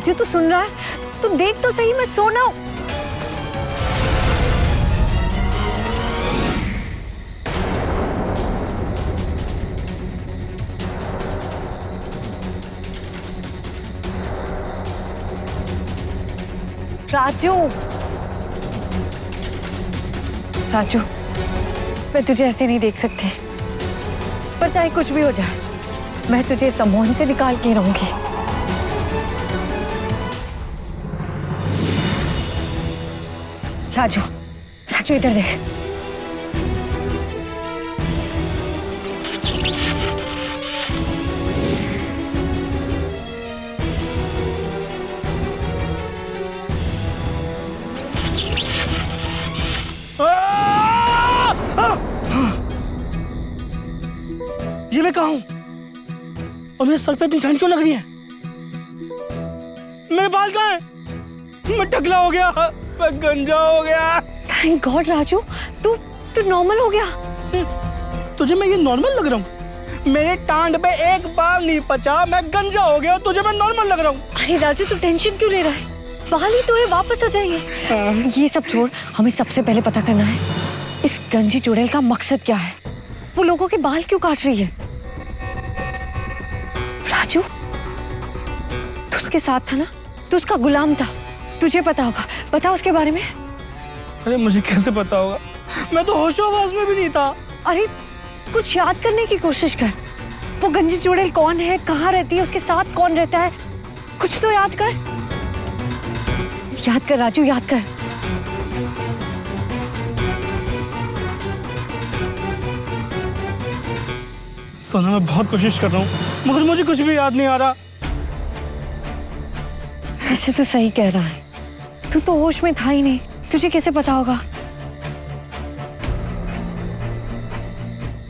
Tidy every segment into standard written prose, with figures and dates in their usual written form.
राजू तू सुन रहा है? तू देख तो सही, मैं सोना हूं। राजू, राजू, मैं तुझे ऐसे नहीं देख सकती। पर चाहे कुछ भी हो जाए, मैं तुझे सम्मोहन से निकाल के रहूंगी। राजू, राजू इधर देख। ये मैं कहाँ हूँ और मेरे सर पे इतनी ठंड क्यों लग रही है? मेरे बाल कहाँ हैं? मैं टकला हो गया, मैं गंजा हो गया। थैंक गॉड राजू, तू नॉर्मल हो गया। तुझे मैं ये नॉर्मल लग रहा हूँ? मेरे टांड पे एक बाल नहीं बचा, मैं गंजा हो गया, तुझे मैं नॉर्मल लग रहा हूँ? अरे राजू तू टेंशन क्यों ले रहा है? बाल ही तो है, वापस आ जाएंगे। ये सब छोड़, हमें सबसे पहले पता करना है इस गंजी चुड़ैल का मकसद क्या है। वो लोगों के बाल क्यों काट रही है? राजू, तू उसके साथ था ना? तू उसका गुलाम था, तुझे पता होगा। बता उसके बारे में। अरे मुझे कैसे पता होगा? मैं तो होशो-हवास में भी नहीं था। अरे कुछ याद करने की कोशिश कर। वो गंजी चुड़ैल कौन है, कहाँ रहती है, उसके साथ कौन रहता है? कुछ तो याद कर। याद कर राजू, याद कर। सोना, मैं बहुत कोशिश कर रहा हूँ मगर मुझे कुछ भी याद नहीं आ रहा। वैसे तो सही कह रहा है, तू तो होश में था ही नहीं, तुझे कैसे पता होगा?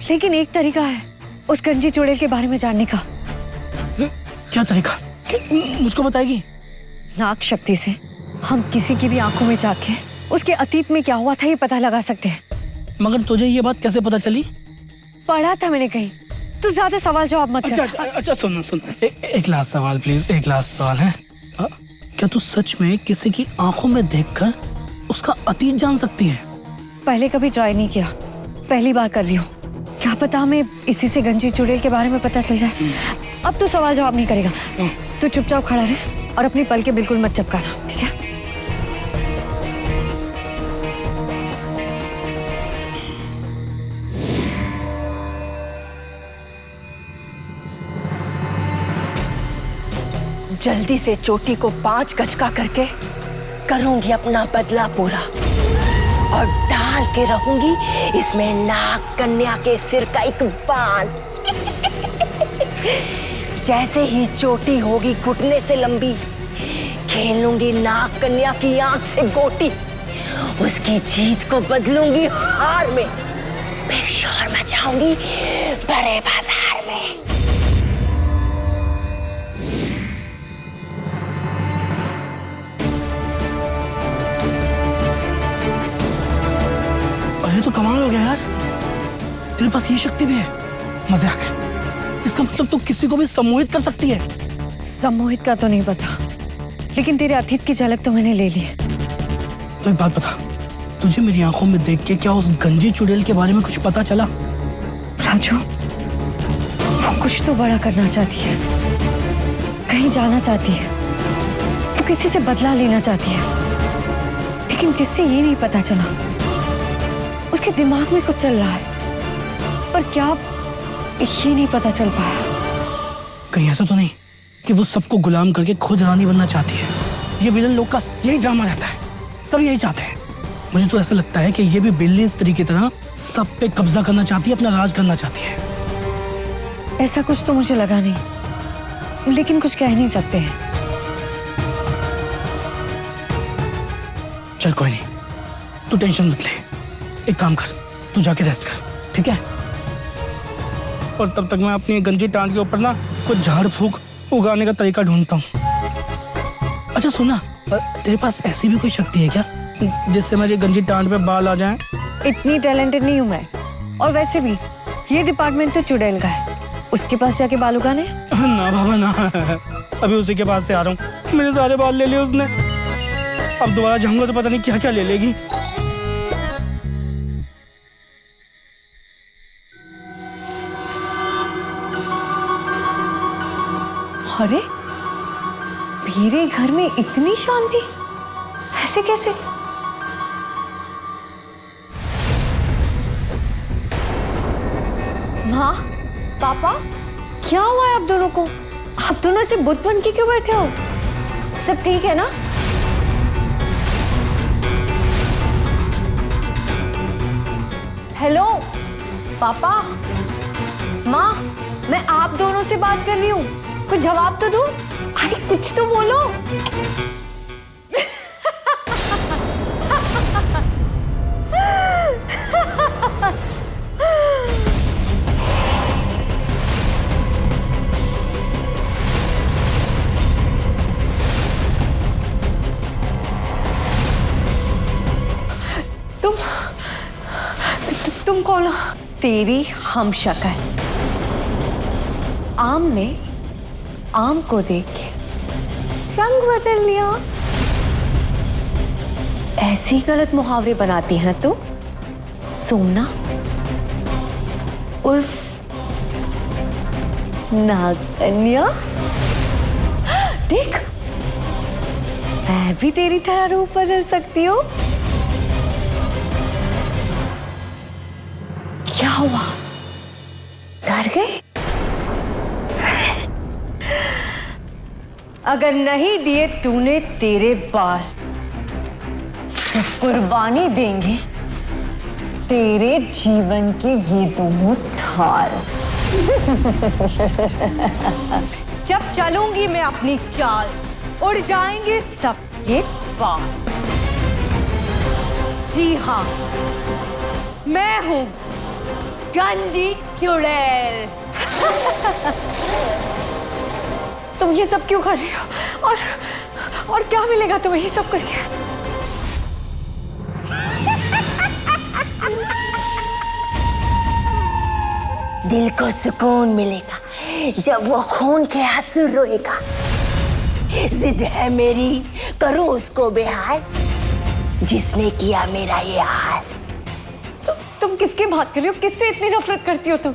लेकिन एक तरीका है उस गंजी चुड़ैल के बारे में जानने का। क्या तरीका? मुझको बताएगी? नाक शक्ति से हम किसी की भी आंखों में झांक के उसके अतीत में क्या हुआ था ये पता लगा सकते हैं। मगर तुझे ये बात कैसे पता चली? पढ़ा था मैंने कहीं। तू ज्यादा सवाल जवाब मत कर। अच्छा सुन सुन, एक लास्ट सवाल प्लीज, एक लास्ट सवाल है। क्या तू सच में किसी की आंखों में देखकर उसका अतीत जान सकती है? पहले कभी ट्राई नहीं किया, पहली बार कर रही हूँ। क्या पता हमें इसी से गंजी चुड़ैल के बारे में पता चल जाए। अब तू सवाल जवाब नहीं करेगा, तू चुपचाप खड़ा रहे और अपनी पलकें बिल्कुल मत झपकाना, ठीक है? जल्दी से चोटी को 5 गज का करके करूंगी अपना बदला पूरा और डाल के रहूंगी इसमें नाग कन्या के सिर का एक बाल। जैसे ही चोटी होगी घुटने से लंबी, खेलूंगी नाग कन्या की आंख से गोटी, उसकी जीत को बदलूंगी हार में, फिर शोर मचाऊंगी बड़े बाजार में। ये तो कमाल हो गया यार, तेरे पास ये शक्ति भी है। मजाक है, इसका मतलब तू किसी को भी सम्मोहित कर सकती है। सम्मोहित का तो नहीं पता, लेकिन तेरे अतीत की झलक तो मैंने ले ली। तो एक बात बता, तुझे मेरी आंखों में देख के क्या उस गंजी चुड़ैल के बारे में कुछ पता चला? राजू, वो कुछ तो बड़ा करना चाहती है, कहीं जाना चाहती है, वो किसी से बदला लेना चाहती है, लेकिन किससे ये नहीं पता चला। उसके दिमाग में कुछ चल रहा है, पर क्या ये नहीं पता चल पाया। कहीं ऐसा तो नहीं कि वो सबको गुलाम करके खुद रानी बनना चाहती है? ये विलन लोग का यही ड्रामा रहता है, सब यही चाहते हैं। मुझे तो ऐसा लगता है कि ये भी बिल्ली स्त्री की तरह सब पे कब्जा करना चाहती है, अपना राज करना चाहती है। ऐसा कुछ तो मुझे लगा नहीं, लेकिन कुछ कह नहीं सकते हैं। चल कोई नहीं, तू टेंशन मत ले। एक काम कर, तू जाके रेस्ट कर, ठीक है? और तब तक मैं अपनी गंजी टांड के ऊपर ना कुछ झाड़ फूक उगाने का तरीका ढूंढता हूँ। अच्छा सुना, तेरे पास ऐसी भी कोई शक्ति है क्या जिससे मेरी गंजी टांड पे बाल आ जाएं? इतनी टैलेंटेड नहीं हूँ मैं, और वैसे भी ये डिपार्टमेंट तो चुड़ैल का है, उसके पास जाके बाल उगाने। ना बाबा ना, अभी उसी के पास से आ रहा हूँ। मेरे सारे बाल ले लिए उसने, अब दोबारा जाऊंगा तो पता नहीं क्या क्या ले लेगी। अरे मेरे घर में इतनी शांति, ऐसे कैसे? माँ, पापा, क्या हुआ है आप दोनों को? आप दोनों से बुत बन के क्यों बैठे हो? सब ठीक है ना? हेलो पापा, माँ, मैं आप दोनों से बात कर रही हूँ, कुछ जवाब तो दो। अरे कुछ तो बोलो। तुम कौन हो? तेरी हम शक्ल। आम ने आम को देख के रंग बदल लिया। ऐसी गलत मुहावरे बनाती है तू। सोना उर्फ नागकन्या। देख, मैं भी तेरी तरह रूप बदल सकती हूँ। क्या हुआ, डर गए? अगर नहीं दिए तूने तेरे बाल तो कुर्बानी देंगे तेरे जीवन के ये दोनों ढाल। जब चलूंगी मैं अपनी चाल, उड़ जाएंगे सबके बाल। जी हाँ, मैं हूं गंजी चुड़ैल। तुम ये सब क्यों कर रही हो? और क्या मिलेगा तुम्हें ये सब करके? दिल को सुकून मिलेगा जब वो खून के आंसू रोएगा। जिद है मेरी, करूं उसको बेहाल जिसने किया मेरा ये हाल। तुम किसकी बात कर रही हो? किससे इतनी नफरत करती हो तुम?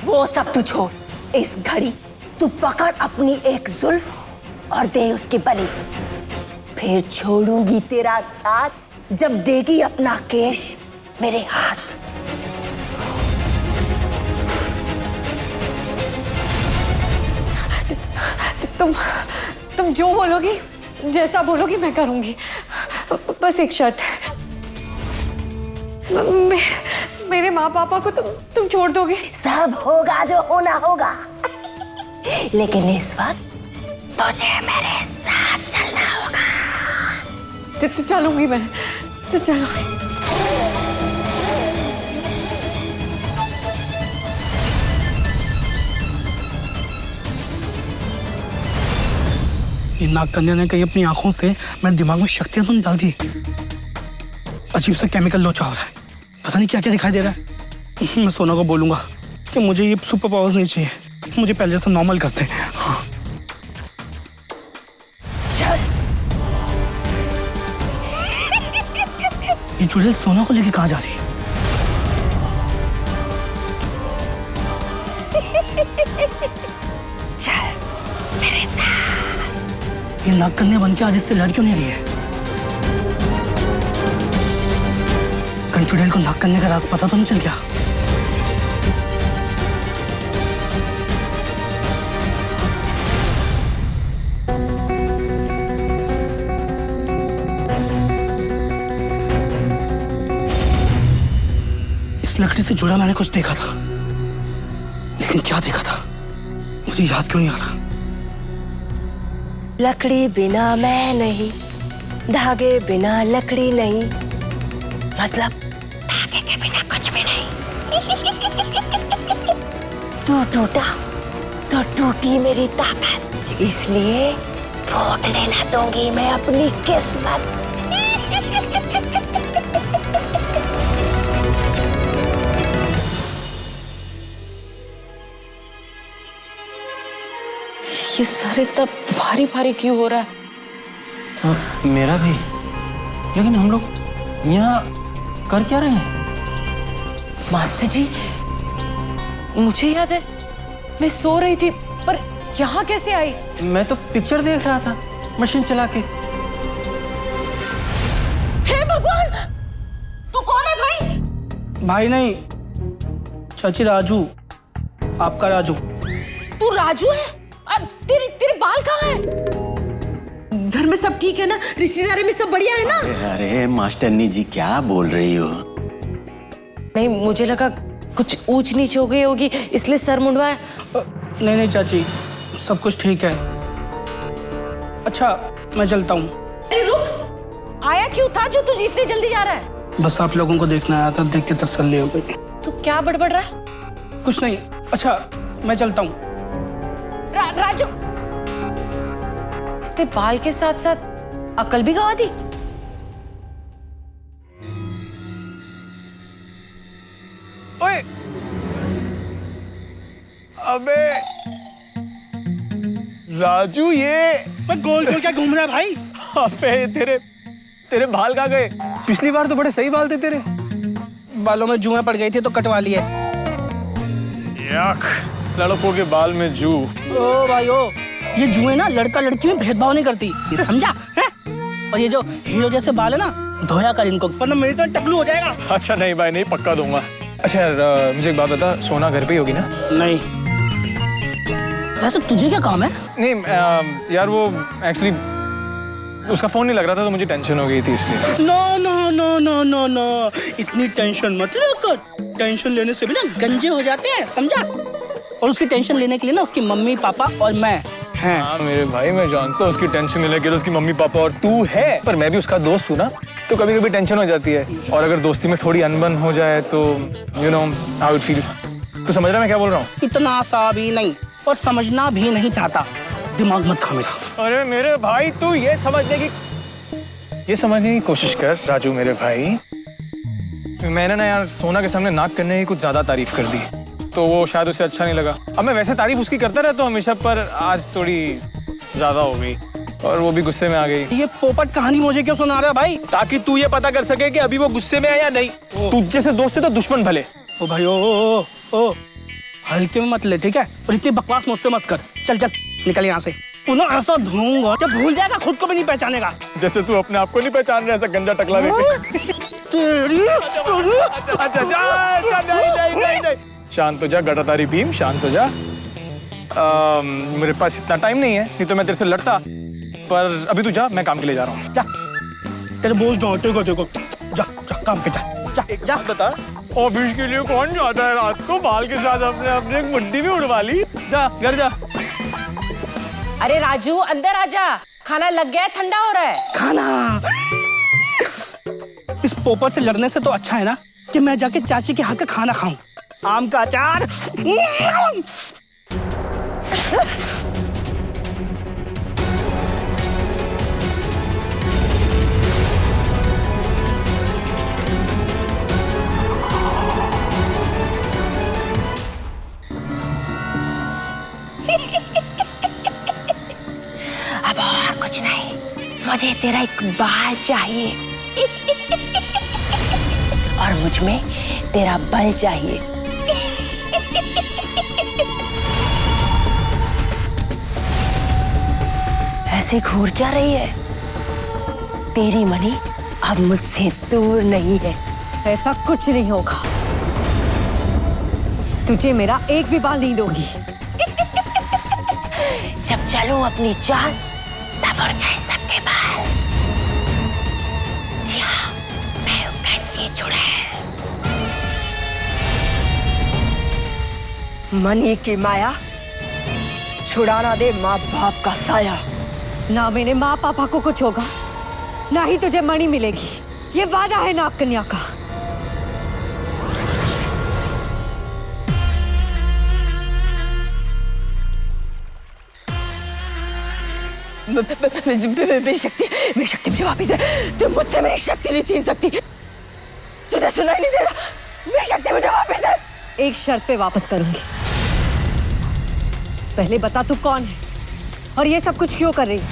वो सब तू छोड़, इस घड़ी तू पकड़ अपनी एक जुल्फ और दे उसकी बलि। फिर छोड़ूंगी तेरा साथ जब देगी अपना केश मेरे हाथ। तुम जो बोलोगी, जैसा बोलोगी मैं करूंगी। बस एक शर्त है, मेरे माँ पापा को तुम छोड़ दोगे? सब होगा जो होना होगा, लेकिन इस वक्त तुझे मेरे साथ चलना होगा। चलूंगी मैं, चलूंगी। ये नागकन्या ने कहीं अपनी आंखों से मेरे दिमाग में शक्तियां तो डाल दी। अजीब सा केमिकल लोचा हो रहा है, पता नहीं क्या क्या दिखाई दे रहा है। मैं सोना को बोलूंगा कि मुझे ये सुपर पावर्स नहीं चाहिए, मुझे पहले से नॉर्मल करते हैं। हाँ। चल। ये चुड़ैल सोना को लेके कहाँ जा रही है? चल मेरे साथ। ये नागकन्या बन के आज इससे लड़ क्यों नहीं रही है? कहीं चुड़ैल को नागकन्या का राज पता तो नहीं चल गया? इस लकड़ी से जुड़ा मैंने कुछ देखा था, लेकिन क्या देखा था मुझे याद क्यों नहीं आ रहा। लकड़ी बिना मैं नहीं, धागे बिना लकड़ी नहीं, मतलब धागे के बिना कुछ भी नहीं। तू टूटा तो टूटी मेरी ताकत, इसलिए फूटने न दूंगी मैं अपनी किस्मत। ये सारे तब भारी भारी क्यों हो रहा है? मेरा भी। लेकिन हम लोग यहाँ कर क्या रहे हैं? मास्टर जी, मुझे याद है मैं सो रही थी, पर यहाँ कैसे आई? मैं तो पिक्चर देख रहा था मशीन चला के। हे भगवान, तू कौन है भाई? भाई नहीं, चाची राजू, आपका राजू। तू राजू है? तेरे बाल कहाँ है? घर में सब ठीक है ना? रिश्तेदारी में सब बढ़िया है ना? अरे मास्टरनी जी क्या बोल रही हो? नहीं, मुझे लगा कुछ ऊंच नीच हो गई होगी इसलिए सर मुंडवाया। नहीं नहीं चाची, सब कुछ ठीक है। अच्छा मैं चलता हूँ। अरे रुक, आया क्यों था जो तू इतनी जल्दी जा रहा है? बस आप लोगों को देखना आया था, देख के तसल्ली हो गई। तू क्या बड़बड़ रहा है? कुछ नहीं। अच्छा मैं चलता हूँ। राजू, इसने बाल के साथ साथ अकल भी गवा दी। ओए, अबे राजू, ये गोल गोल क्या घूम रहा है भाई? अबे तेरे बाल कहाँ गए? पिछली बार तो बड़े सही बाल थे तेरे। बालों में जुएं पड़ गई थी तो कटवा लिए। याक, लड़कों के बाल में जू। ओ भाई ओ, ये जुएं ना लड़का लड़की में भेदभाव नहीं करती, ये समझा है? और ये जो हीरो जैसे बाल है ना, धोया कर इनको, वरना मेरी तो टकलू हो जाएगा। अच्छा नहीं भाई, नहीं, पक्का दूंगा। अच्छा यार, मुझे एक बात बता, सोना घर पे ही होगी ना? नहीं। वैसे तुझे क्या काम है? नहीं यार, वो एक्चुअली उसका फोन नहीं लग रहा था तो मुझे टेंशन हो गई थी इसलिए। No no no no no no, इतनी टेंशन मत लो कर। टेंशन लेने से भी ना गंजे हो जाते हैं, समझा? और उसकी टेंशन लेने के लिए ना उसकी मम्मी पापा और मैं हैं। हाँ मेरे भाई, मैं जानता हूँ उसकी टेंशन लेने के लिए उसकी मम्मी पापा और तू है, पर मैं भी उसका दोस्त हूँ ना, तो कभी कभी टेंशन हो जाती है। और अगर दोस्ती में थोड़ी अनबन हो जाए तो you know how it feels. तू समझ रहा है मैं क्या बोल रहा हूँ? इतना सा भी नहीं, और समझना भी नहीं चाहता। दिमाग मत खा मेरा। अरे मेरे भाई, तू ये समझने की कोशिश कर राजू मेरे भाई। मैंने ना यार सोना के सामने नाक करने की कुछ ज्यादा तारीफ कर दी, तो वो शायद उसे अच्छा नहीं लगा। अब मैं वैसे तारीफ उसकी करता रहता हूँ हमेशा, पर आज थोड़ी ज्यादा हो गई और वो भी गुस्से में आ गई। ये पोपट कहानी मुझे क्यों सुना रहा है भाई? ताकि तू ये पता कर सके कि अभी वो गुस्से में है या नहीं। तुझ जैसे दोस्त से तो दुश्मन भले। ओ भाई ओ, हल्के में मत ले, ठीक है? और इतनी बकवास मुझसे मत कर। चल चल निकल यहाँ से, पुनः ऐसा धूंगा कि भूल जाएगा, खुद को भी नहीं पहचानेगा। जैसे तू अपने आप को नहीं पहचान रहा, ऐसा गंजा टकला देख। नहीं। शांत हो जा गटातारी भीम, शांत हो जा। मेरे पास इतना टाइम नहीं है, नहीं तो मैं तेरे से लड़ता, पर अभी तू जा, मैं काम के लिए जा रहा हूँ। जा, तेरे बोझ डांटेगा देखो। जा जा काम पे जा जा। बता, ऑफिस के लिए कौन जाता है रात को बाल के साथ? अपने एक मुट्ठी भी उड़वा ली। जा घर जा। अरे राजू, अंदर आजा, खाना लग गया है, ठंडा हो रहा है। खाना? इस पोपट से लड़ने से तो अच्छा है ना कि मैं जाके चाची के हाथ का खाना खाऊं। आम का अचार। अब और कुछ नहीं, मुझे तेरा एक बाल चाहिए और मुझ में तेरा बल चाहिए। ऐसे घूर क्या रही है? तेरी मणि अब मुझसे दूर नहीं है। ऐसा कुछ नहीं होगा, तुझे मेरा एक भी बाल नहीं दोगी। जब चलो अपनी जान तब उड़ जाए सबके बाल। जी हाँ, मैं हूँ गंजी चुड़ैल। मनी की माया छुड़ाना दे माँ बाप का साया। ना मेरे माँ पापा को कुछ होगा, ना ही तुझे मणि मिलेगी। ये वादा है नाग कन्या का। मेरी शक्ति मुझे वापिस है। तुम मुझसे मेरी शक्ति नहीं छीन सकती। तुझे सुनाई नहीं दे रहा? मेरी शक्ति मुझे वापिस है। एक शर्त पे वापस करूंगी। पहले बता तू कौन है और ये सब कुछ क्यों कर रही है?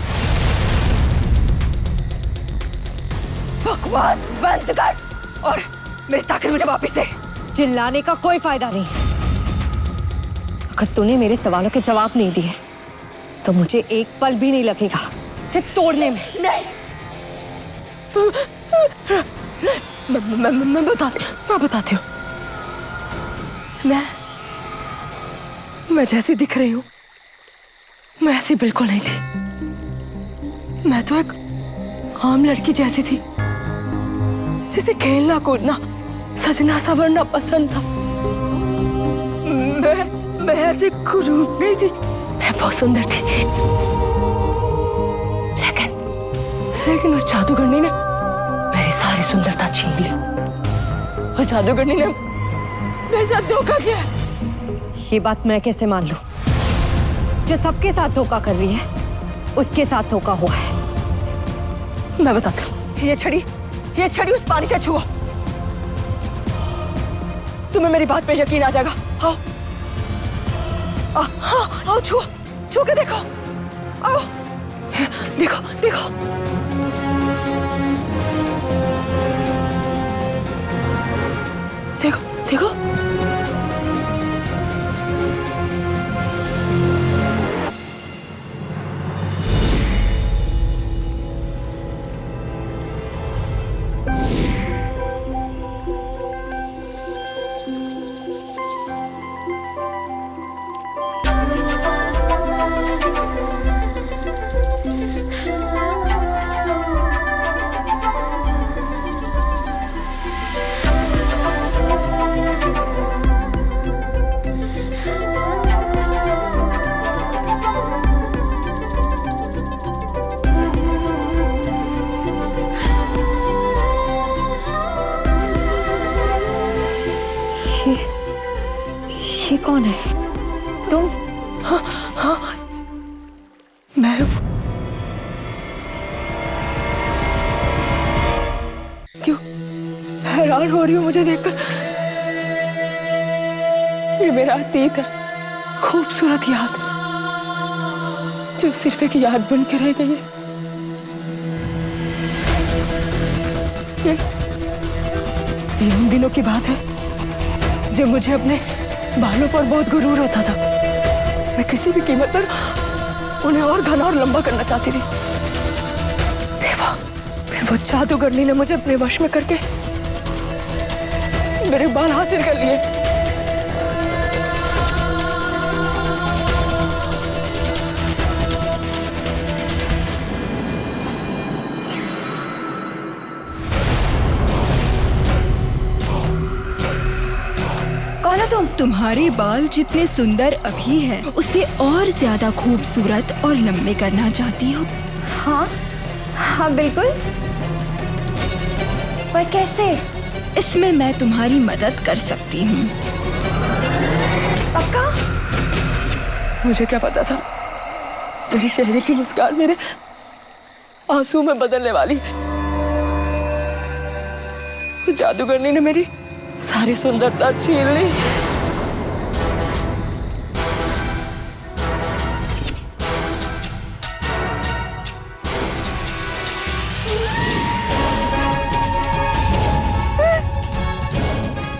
बकवास बंद कर और मेरी ताकत मुझे वापस दे। चिल्लाने का कोई फायदा नहीं। अगर तूने मेरे सवालों के जवाब नहीं दिए तो मुझे एक पल भी नहीं लगेगा सिर्फ तोड़ने में। नहीं, मैं बताती हूँ। मैं जैसी दिख रही हूँ मैं ऐसी बिल्कुल नहीं थी। मैं तो एक आम लड़की जैसी थी जिसे खेलना कूदना सजना संवरना पसंद था। मैं ऐसी कुरूप नहीं थी, मैं बहुत सुंदर थी। लेकिन उस जादूगरनी ने मेरी सारी सुंदरता छीन ली। उस जादूगरनी ने मेरे साथ धोखा किया। ये बात मैं कैसे मान लूं? जो सबके साथ धोखा कर रही है उसके साथ धोखा हुआ है। मैं बताती हूँ। ये छड़ी उस पानी से छुओ, तुम्हें मेरी बात पे यकीन आ जाएगा। आओ आओ, छू के देखो। आओ देखो देखो। देखो देखो। ये कौन है? तुम? हाँ, मैं क्यों हैरान हो रही हूँ मुझे देखकर? ये मेरा अतीत है, खूबसूरत याद जो सिर्फ एक याद बन के रह गई है। ये उन दिनों की बात है जब मुझे अपने बालों पर बहुत गुरूर होता था। मैं किसी भी कीमत पर उन्हें और घना और लंबा करना चाहती थी। फिर वो जादूगरनी ने मुझे अपने वश में करके मेरे बाल हासिल कर लिए। कौन हो तुम? तुम्हारे बाल जितने सुंदर अभी हैं, उसे और ज्यादा खूबसूरत और लंबे करना चाहती हो। हाँ हाँ बिल्कुल, पर कैसे? इसमें मैं तुम्हारी मदद कर सकती हूँ। पक्का? मुझे क्या पता था मेरे चेहरे की मुस्कान मेरे आंसू में बदलने वाली है। वो जादूगरनी ने मेरी सारी सुंदरता छीन ली।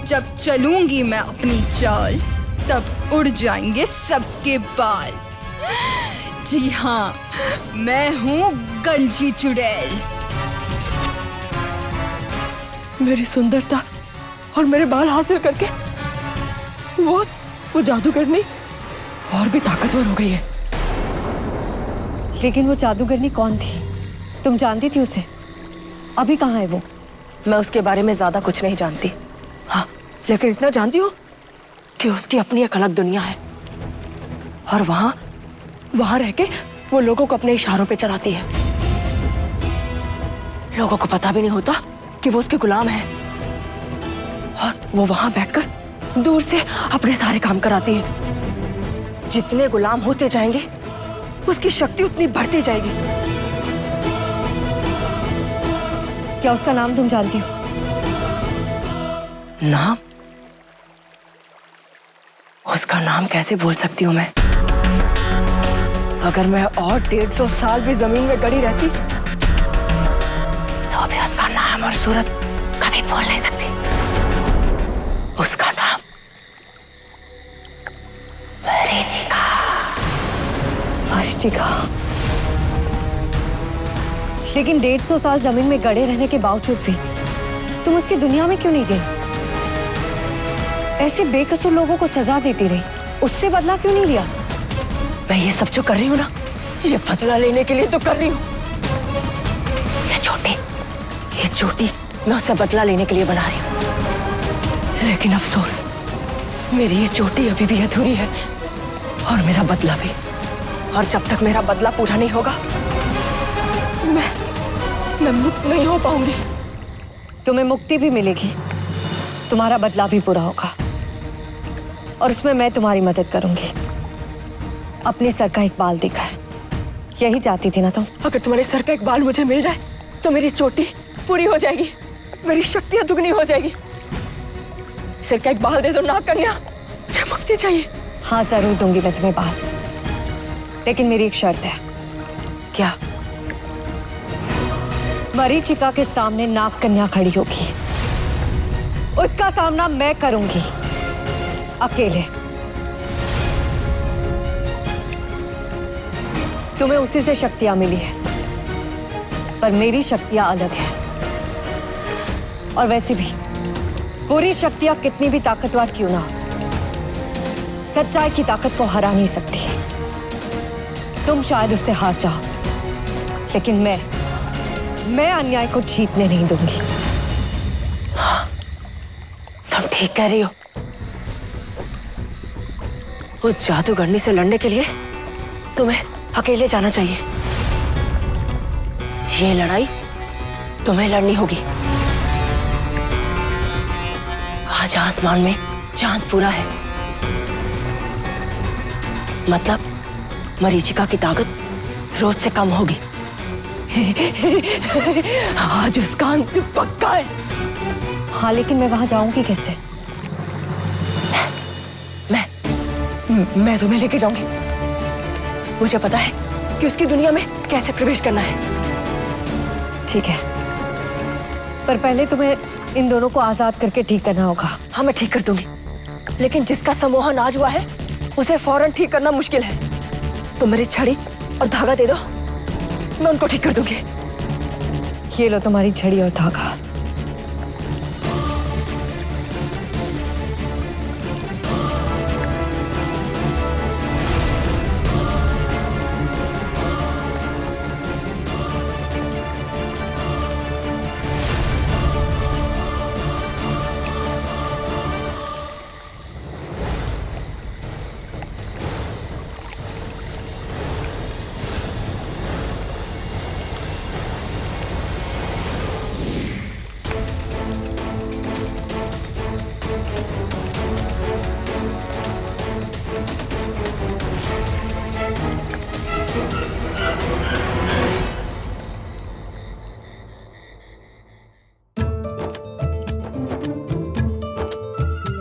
जब चलूंगी मैं अपनी चाल, तब उड़ जाएंगे सबके बाल। जी हाँ, मैं हूँ गंजी चुड़ैल। मेरी सुंदरता और मेरे बाल हासिल करके वो जादूगरनी और भी ताकतवर हो गई है। लेकिन वो जादूगरनी कौन थी? तुम जानती थी उसे? अभी कहाँ है वो? मैं उसके बारे में ज्यादा कुछ नहीं जानती। हाँ, लेकिन इतना जानती हूँ कि उसकी अपनी एक अलग दुनिया है और वहां रह के वो लोगों को अपने इशारों पे चलाती है। लोगों को पता भी नहीं होता कि वो उसके गुलाम है और वो वहां बैठकर दूर से अपने सारे काम कराती है। जितने गुलाम होते जाएंगे उसकी शक्ति उतनी बढ़ती जाएगी। क्या उसका नाम तुम जानती हो? नाम? उसका नाम कैसे भूल सकती हूँ मैं? अगर मैं और 150 साल भी जमीन में गड़ी रहती तो भी उसका नाम और सूरत कभी भूल नहीं सकती। उसका नाम मरीचिका। मरीचिका। लेकिन 150 साल जमीन में गड़े रहने के बावजूद भी तुम उसकी दुनिया में क्यों नहीं गई? ऐसे बेकसूर लोगों को सजा देती रही, उससे बदला क्यों नहीं लिया? मैं ये सब जो कर रही हूँ ना, ये बदला लेने के लिए तो कर रही हूँ। ये चोटी मैं उससे बदला लेने के लिए बना रही हूँ। लेकिन अफसोस, मेरी ये चोटी अभी भी अधूरी है और मेरा बदला भी। और जब तक मेरा बदला पूरा नहीं होगा, मैं मुक्त नहीं हो पाऊंगी। तुम्हें मुक्ति भी मिलेगी, तुम्हारा बदला भी पूरा होगा, और उसमें मैं तुम्हारी मदद करूंगी। अपने सर का एक बाल देकर। यही चाहती थी ना तुम? अगर तुम्हारे सर का एक बाल मुझे मिल जाए तो मेरी चोटी पूरी हो जाएगी, मेरी शक्तियां दुगनी हो जाएगी। सिर का एक बाल दे दो नाग कन्या, मुझे मुक्ति चाहिए। हाँ जरूर दूंगी मैं तुम्हें बाल, लेकिन मेरी एक शर्त है। क्या? मरीचिका के सामने नाग कन्या खड़ी होगी, उसका सामना मैं करूंगी अकेले। तुम्हें उसी से शक्तियां मिली है, पर मेरी शक्तियां अलग है। और वैसे भी बुरी शक्तियां कितनी भी ताकतवर क्यों ना हो, सच्चाई की ताकत को हरा नहीं सकती। तुम शायद उससे हार जाओ, लेकिन मैं अन्याय को जीतने नहीं दूंगी। तुम ठीक कह रही हो। उस जादूगरनी से लड़ने के लिए तुम्हें अकेले जाना चाहिए। ये लड़ाई तुम्हें लड़नी होगी। आज आसमान में चांद पूरा है, मतलब मरीचिका की ताकत रोज से कम होगी। आज उसका अंत पक्का है। हाँ, लेकिन मैं वहां जाऊंगी कैसे? मैं तुम्हें लेके जाऊंगी। मुझे पता है कि उसकी दुनिया में कैसे प्रवेश करना है। ठीक है, पर पहले तुम्हें इन दोनों को आजाद करके ठीक करना होगा। हाँ, मैं ठीक कर दूंगी, लेकिन जिसका सम्मोहन आज हुआ है उसे फौरन ठीक करना मुश्किल है। तुम मेरी छड़ी और धागा दे दो, मैं उनको ठीक कर दूंगी। ये लो तुम्हारी छड़ी और धागा।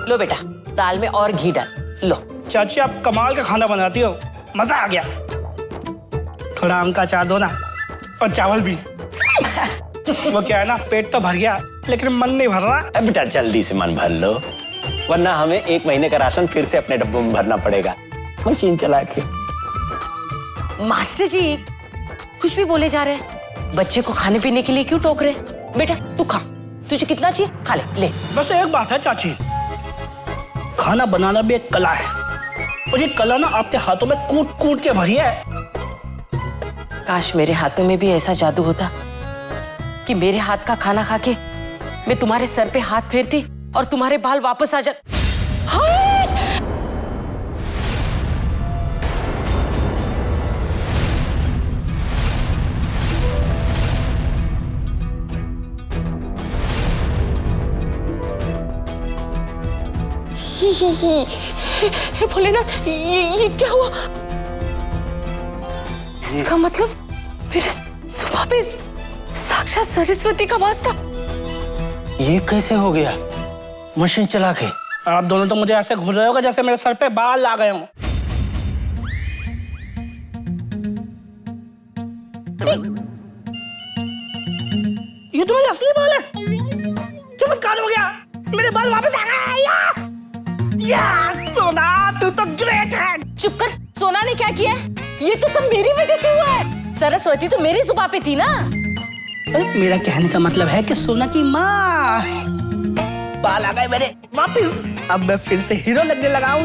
लो बेटा, दाल में और घी डाल लो। चाची, आप कमाल का खाना बनाती हो, मजा आ गया। थोड़ा आम का अचार दो ना, और चावल भी। वो क्या है ना, पेट तो भर गया लेकिन मन नहीं भर रहा। बेटा जल्दी से मन भर लो, वरना हमें 1 महीने का राशन फिर से अपने डब्बों में भरना पड़ेगा मशीन चला के। मास्टर जी कुछ भी बोले जा रहे हैं, बच्चे को खाने पीने के लिए क्यों टोक रहे? बेटा तू खा, तुझे कितना चाहिए खा ले। बस एक बात है चाची, खाना बनाना भी एक कला है, और ये कला ना आपके हाथों में कूट कूट के भरी है। काश मेरे हाथों में भी ऐसा जादू होता कि मेरे हाथ का खाना खा के मैं तुम्हारे सर पे हाथ फेरती और तुम्हारे बाल वापस आ जाते। हे भोलेनाथ, ये क्या हुआ? इसका मतलब मेरे सुबह पे साक्षात सरस्वती का वास था। ये कैसे हो गया मशीन चला के? आप दोनों तो मुझे ऐसे घूर रहे होगे जैसे मेरे सर पे बाल आ गए हों। ये तो मेरे असली बाल है। चमत्कार हो गया, मेरे बाल वापस आ गए। यस सोना, तू तो ग्रेट है। चुप कर, सोना ने क्या किया है? ये तो सब मेरी वजह से हुआ है। सरस्वती तो मेरी जुबान पे थी ना। मेरा कहने का मतलब है कि सोना की माँ, बाल आ गए मेरे वापिस। अब मैं फिर से हीरो लगने लगा हूँ।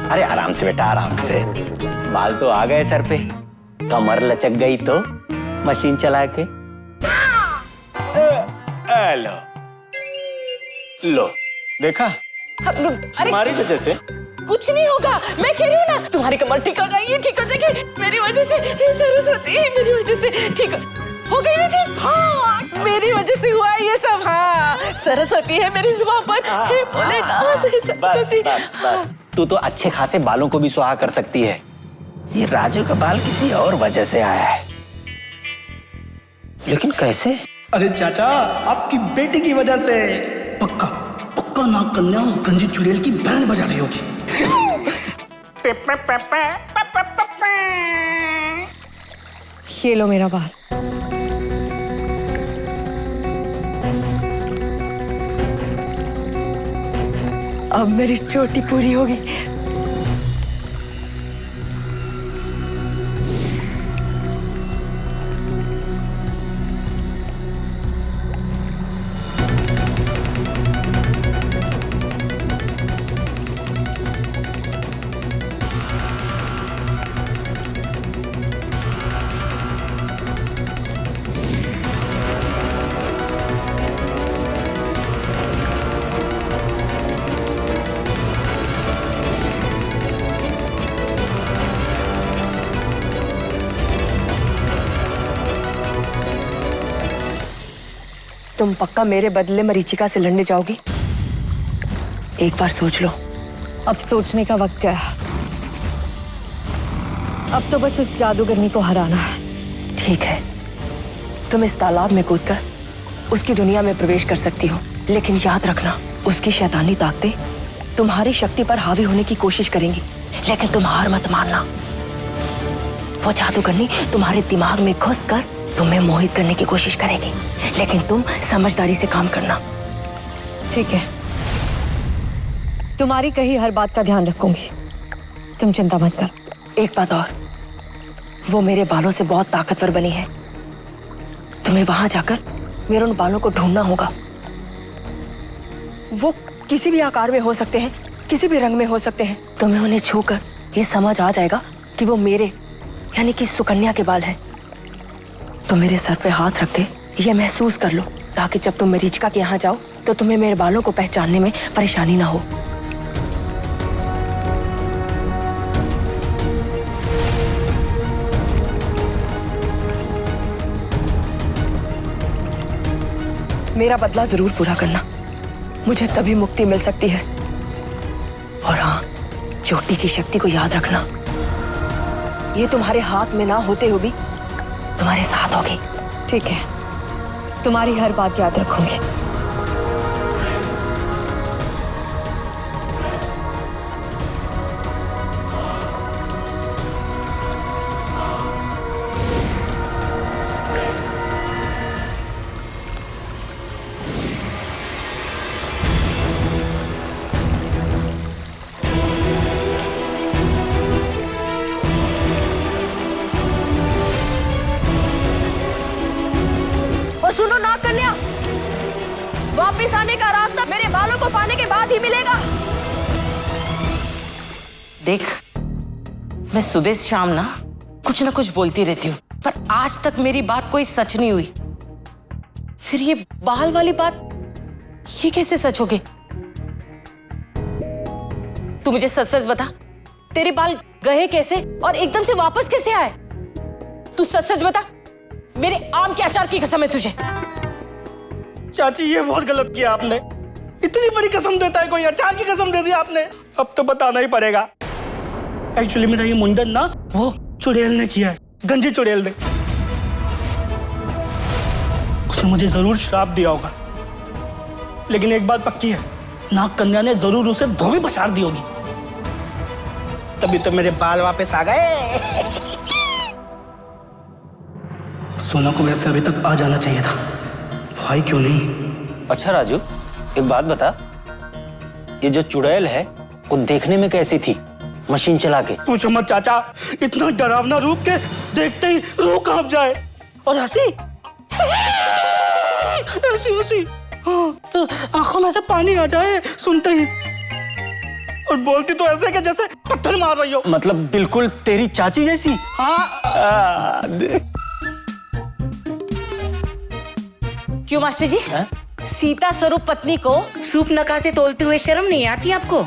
अरे आराम से बेटा, आराम से। बाल तो आ गए सर पे, कमर लचक गई तो मशीन चला के लो लो, देखा अरे तुम्हारी वजह से। कुछ नहीं होगा, मैं कह रही हूँ ना, तुम्हारी कमर ठीक हो जाएगी, ठीक हो जाएगी। मेरी वजह से सरस्वती, मेरी वजह से ठीक हो गई ना। ठीक, हाँ मेरी वजह से हुआ ये सब। हाँ सरस्वती है मेरी जुबान पर। हे भोलेनाथ, हे सरस्वती। बस बस, तू तो अच्छे खासे बालों को भी सुहा कर सकती है। ये राजू का बाल किसी और वजह से आया है, लेकिन कैसे? अरे चाचा, आपकी बेटी की वजह से। पक्का पक्का नाग कन्या उस गंजी चुड़ैल की बैंड बजा रही होगी। ये लो मेरा बाल। अब मेरी चोटी पूरी होगी। तुम पक्का मेरे बदले मरीचिका से लड़ने जाओगी? एक बार सोच लो। अब सोचने का वक्त गया। अब तो बस उस जादूगरनी को हराना है। ठीक है, तुम इस तालाब में कूदकर उसकी दुनिया में प्रवेश कर सकती हो, लेकिन याद रखना, उसकी शैतानी ताकतें तुम्हारी शक्ति पर हावी होने की कोशिश करेंगी, लेकिन तुम हार मत मानना। वो जादूगरनी तुम्हारे दिमाग में घुसकर तुम्हें मोहित करने की कोशिश करेगी, लेकिन तुम समझदारी से काम करना। ठीक है, तुम्हारी कही हर बात का ध्यान रखूंगी, तुम चिंता मत करो। एक बात और, वो मेरे बालों से बहुत ताकतवर बनी है। तुम्हें वहां जाकर मेरे उन बालों को ढूंढना होगा। वो किसी भी आकार में हो सकते हैं, किसी भी रंग में हो सकते हैं। तुम्हें उन्हें छूकर ये समझ आ जाएगा कि वो मेरे यानी कि सुकन्या के बाल हैं। तो मेरे सर पे हाथ रख के ये महसूस कर लो, ताकि जब तुम मरीचिका के यहाँ जाओ तो तुम्हें मेरे बालों को पहचानने में परेशानी ना हो। मेरा बदला जरूर पूरा करना, मुझे तभी मुक्ति मिल सकती है। और हाँ, चोटी की शक्ति को याद रखना, ये तुम्हारे हाथ में ना होते हुए भी तुम्हारे साथ होगी। ठीक है, तुम्हारी हर बात याद रखूंगी। सुनो नाग कन्या, वापिस आने का रास्ता मेरे बालों को पाने के बाद ही मिलेगा। देख, मैं सुबह से शाम ना कुछ बोलती रहती हूँ, पर आज तक मेरी बात कोई सच नहीं हुई। फिर ये बाल वाली बात, ये कैसे सच हो गई? तू मुझे सच सच बता, तेरे बाल गए कैसे और एकदम से वापस कैसे आए? तू सच सच बता, मेरे आम के अचार की कसम है तुझे। चाची, ये बहुत गलत किया आपने। इतनी बड़ी कसम देता है कोई, अचार की कसम दे दी आपने। अब तो बताना ही पड़ेगा। एक्चुअली मेरा ये मुंडन ना वो चुड़ैल ने किया है, गंजी चुड़ैल ने। उसने मुझे जरूर श्राप दिया होगा, लेकिन एक बात पक्की है, नाग कन्या ने जरूर उसे धोबी पछाड़ दी होगी, तभी तो मेरे बाल वापस आ गए। सोना को वैसे अभी तक आ जाना चाहिए था, वो आई क्यों नहीं? अच्छा राजू, एक बात बता, ये जो चुड़ैल है वो देखने में कैसी थी मशीन चला के? पूछो मत चाचा, इतना डरावना रूप के देखते ही रूह कांप जाए। और हंसी ऐसी हंसी, हाँ, तो आंखों में से पानी आ जाए सुनते ही। और बोलती तो ऐसे कि जैसे पत्थर मार रही हो। मतलब बिल्कुल तेरी चाची जैसी। हाँ। क्यों मास्टर जी? है? सीता स्वरूप पत्नी को सूप नका से तोलते हुए शर्म नहीं आती आपको?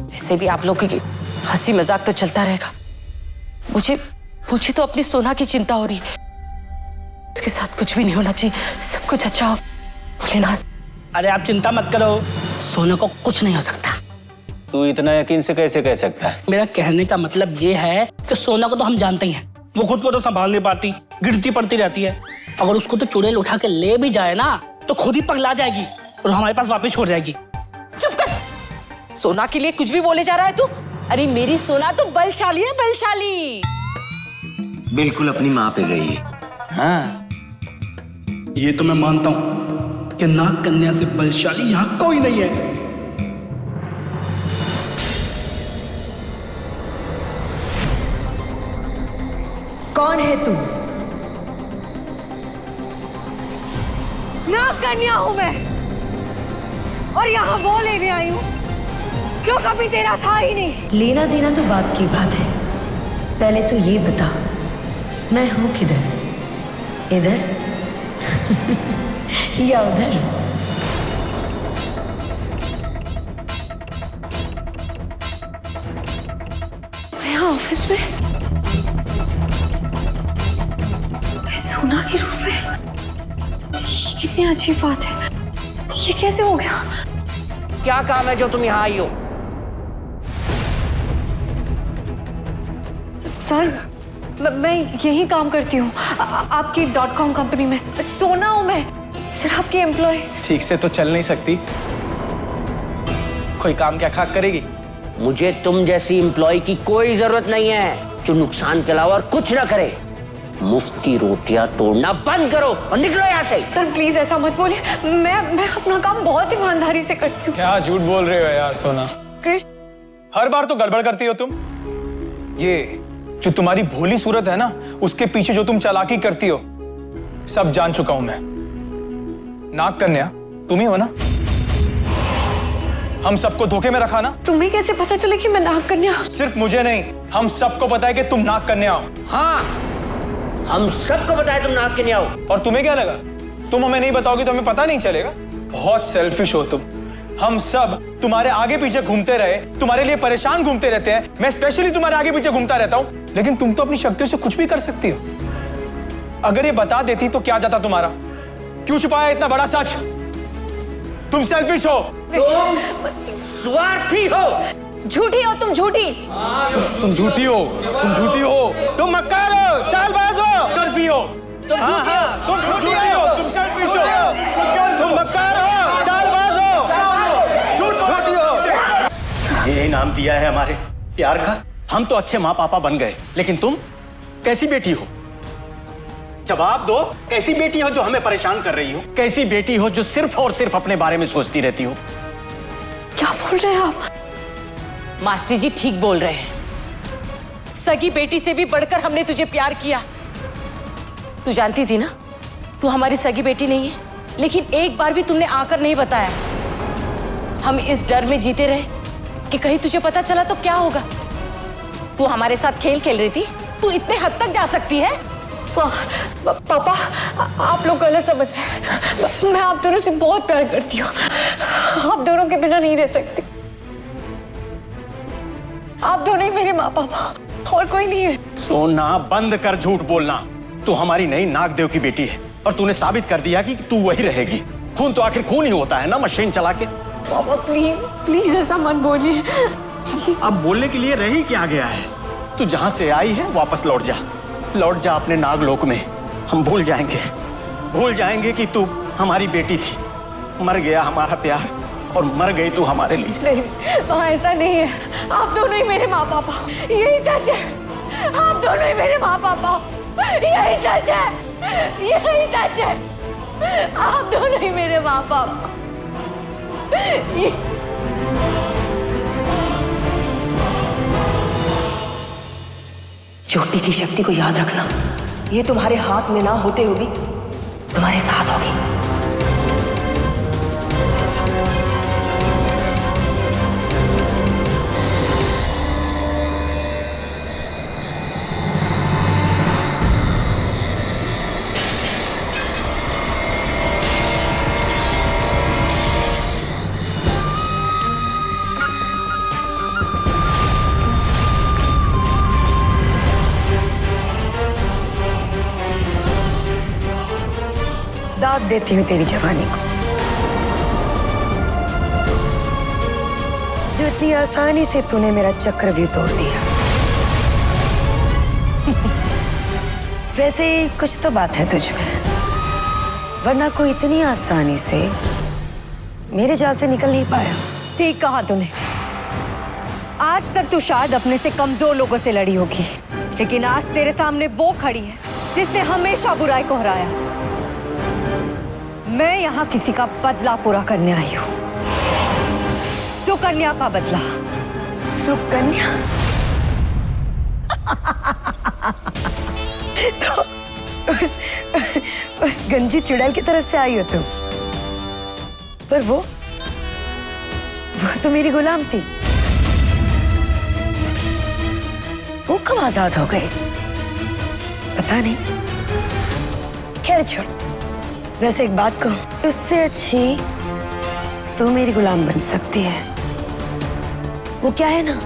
वैसे भी आप लोगों की हंसी मजाक तो चलता रहेगा। मुझे तो अपनी सोना की चिंता हो रही है। इसके साथ कुछ भी नहीं होना चाहिए, सब कुछ अच्छा हो। भोलेनाथ। अरे आप चिंता मत करो, सोने को कुछ नहीं हो सकता। तू इतना यकीन से कैसे कह सकता है? मेरा कहने का मतलब ये है कि सोना को तो हम जानते ही हैं, वो खुद को तो संभाल नहीं पाती, गिरती पड़ती रहती है। अगर उसको तो चुड़ैल उठा के ले भी जाए ना तो खुद ही पगला जाएगी और हमारे पास वापस छोड़ जाएगी। चुप कर। सोना के लिए कुछ भी बोले जा रहा है तू? अरे मेरी सोना तो बलशाली है, बलशाली। बिल्कुल अपनी माँ पे गई है। हाँ, ये तो मैं मानता हूँ कि नाग कन्या से बलशाली यहाँ कोई नहीं है। कौन है तू? नाग कन्या हूं मैं, और यहाँ वो लेने आई हूँ जो कभी तेरा था ही नहीं। लेना देना तो बात की बात है, पहले तो ये बता मैं हूं किधर? इधर या उधर? यहाँ ऑफिस में सोना के रूप में, ये कितनी अजीब बात है। ये कैसे हो गया? क्या काम है जो तुम यहाँ आई हो? सर मैं यही काम करती हूँ आपकी .com कंपनी में। सोना हूँ मैं, सिर्फ आपकी एम्प्लॉय। ठीक से तो चल नहीं सकती, कोई काम क्या खाक करेगी? मुझे तुम जैसी एम्प्लॉय की कोई जरूरत नहीं है जो नुकसान के अलावा और कुछ ना करे। मुफ्त की रोटियां तोड़ना बंद करो और निकलो यहाँ से। सर प्लीज ऐसा मत बोलिए, मैं अपना काम बहुत ईमानदारी से करती हूँ। क्या झूठ बोल रहे हो यार सोना? कृष्ण, हर बार तो गड़बड़ करती हो तुम। ये जो तुम्हारी भोली सूरत है ना, उसके पीछे जो तुम चालाकी करती हो, सब जान चुका हूं मैं। नाग कन्या तुम ही हो ना? हम सबको धोखे में रखा ना? तुम्हें कैसे पता चले कि मैं नाग कन्या? सिर्फ मुझे नहीं, हम सबको पता है कि तुम नाग कन्या हो। हाँ, हम सबको बताए तुम नाग कन्या हो। और तुम्हें क्या लगा तुम हमें नहीं बताओगी तो हमें पता नहीं चलेगा? बहुत सेल्फिश हो तुम। हम सब तुम्हारे आगे पीछे घूमते रहे, तुम्हारे लिए परेशान घूमते रहते हैं। मैं स्पेशली तुम्हारे आगे पीछे घूमता रहता हूं, लेकिन तुम तो अपनी शक्तियों से कुछ भी कर सकती हो। अगर ये बता देती तो क्या जाता तुम्हारा? क्यों छुपाया इतना बड़ा सच? तुम सेल्फिश हो, तुम स्वार्थी हो। झूठी हो तुम, झूठी। तुम झूठी हो, तुम झूठी हो, तुम मक्कार हो, चालबाज हो, तरफी हो। हाँ, तुम झूठी हो, तुम सेल्फिश हो, तुम मक्कार हो, चालबाज हो, झूठी हो। ये इनाम दिया है हमारे प्यार का। हम तो अच्छे माँ पापा बन गए, लेकिन तुम कैसी बेटी हो? जवाब दो, कैसी बेटी हो जो हमें परेशान कर रही हो? कैसी बेटी हो जो सिर्फ और सिर्फ अपने बारे में सोचती रहती हो? क्या बोल रहे हैं आप? मास्टर जी ठीक बोल रहे हैं। सगी बेटी से भी बढ़कर हमने तुझे प्यार किया। तू जानती थी ना तू हमारी सगी बेटी नहीं है, लेकिन एक बार भी तुमने आकर नहीं बताया। हम इस डर में जीते रहे कि कहीं तुझे पता चला तो क्या होगा। तू हमारे साथ खेल खेल रही थी, तू इतने हद तक जा सकती है? पापा आप लोग गलत समझ रहे हैं। मैं आप दोनों से बहुत प्यार करती हूँ, आप दोनों के बिना नहीं रह सकती। आप दोनों ही मेरे माँ पापा, और कोई नहीं है। सोना बंद कर झूठ बोलना। तू हमारी नई नागदेव की बेटी है और तूने साबित कर दिया कि तू वही रहेगी। खून तो आखिर खून ही होता है ना, मशीन चला के। पापा प्लीज प्लीज ऐसा मत बोलिए। अब बोलने के लिए रही क्या गया है? तू जहां से आई है वापस लौट जा, लौट जा अपने नागलोक में। हम भूल जाएंगे कि तू हमारी बेटी थी। मर गया हमारा प्यार और मर गई तू हमारे लिए। नहीं, ऐसा नहीं है। आप दोनों ही मेरे माँ पापा, यही सच है। आप दोनों ही मेरे माँ बाप हो। यही सच है, यही सच है। आप दोनों ही मेरे माँ बाप हो। चोटी की शक्ति को याद रखना, ये तुम्हारे हाथ में ना होते हुए तुम्हारे साथ होगी। दाद देती हूँ तेरी जवानी को, जो इतनी आसानी से तूने मेरा चक्रव्यूह तोड़ दिया। वैसे कुछ तो बात है तुझ में, वरना कोई इतनी आसानी से मेरे जाल से निकल नहीं पाया। ठीक कहा तूने। आज तक तू शायद अपने से कमजोर लोगों से लड़ी होगी, लेकिन आज तेरे सामने वो खड़ी है जिसने हमेशा बुराई को हराया। मैं यहाँ किसी का बदला पूरा करने आई हूँ, सुकन्या का बदला। सुकन्या? तो उस गंजी चुड़ैल की तरफ से आई हो तुम? पर वो तो मेरी गुलाम थी, वो कब आजाद हो गए पता नहीं। खैर छोड़, वैसे एक बात कहूं, उससे अच्छी तू मेरी गुलाम बन सकती है। वो क्या है ना,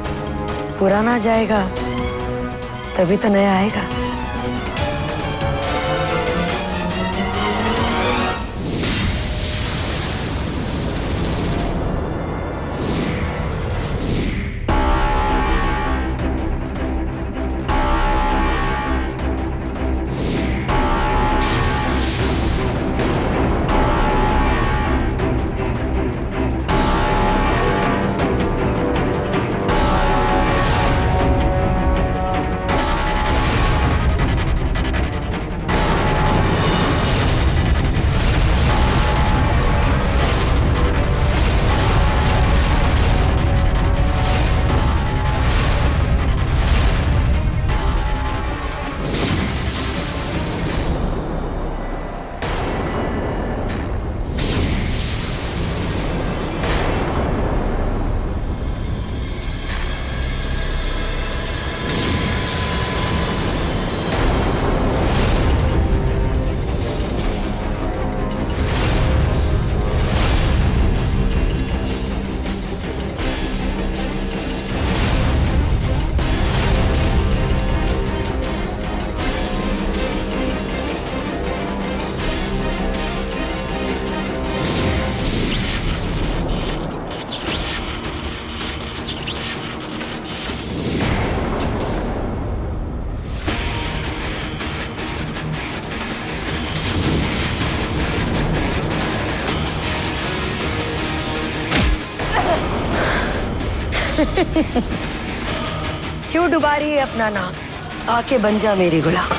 पुराना जाएगा तभी तो नया आएगा। क्यों डुबा रही है अपना नाम? आके बन जा मेरी गुलाम।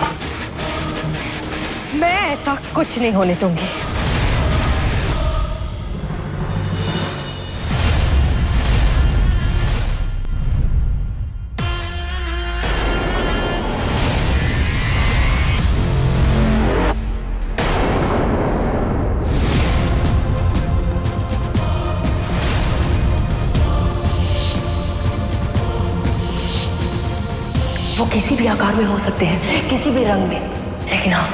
मैं ऐसा कुछ नहीं होने दूंगी। वो किसी भी आकार में हो सकते हैं, किसी भी रंग में, लेकिन हाँ,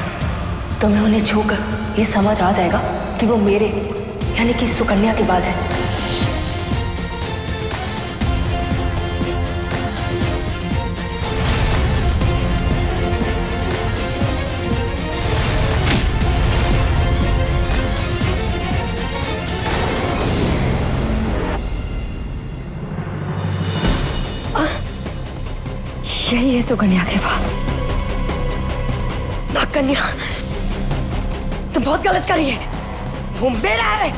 तुम्हें उन्हें छूकर ये समझ आ जाएगा कि वो मेरे यानी कि सुकन्या के बाल हैं। यही है सुकन्या के बाल। नागकन्या, तुम बहुत गलत कर रही है। वो मेरा है,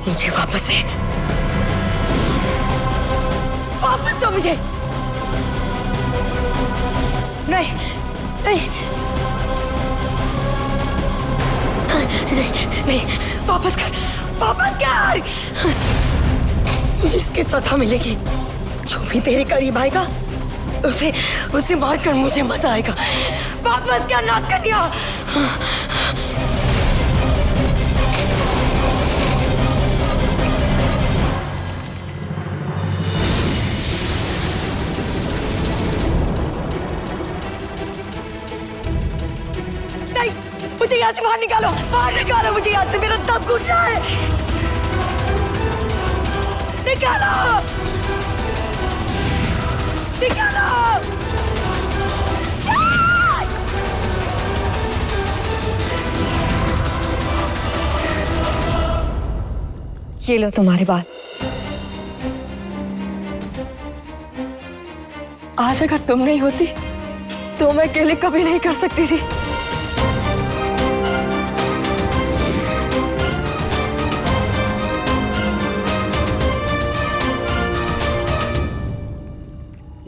मुझे वापस है। वापस दो मुझे, नहीं नहीं नहीं, वापस कर, वापस कर। मुझे इसकी सजा मिलेगी। जो भी तेरे करीब आएगा उसे मारकर मुझे मजा आएगा। वापस कर नाग कन्या। नहीं, मुझे यहाँ से बाहर निकालो, बाहर निकालो मुझे यहाँ से, मेरा दम घुट रहा है। निकालो, निकालो। ये लो तुम्हारे बाल। आज अगर तुम नहीं होती तो मैं अकेले कभी नहीं कर सकती थी।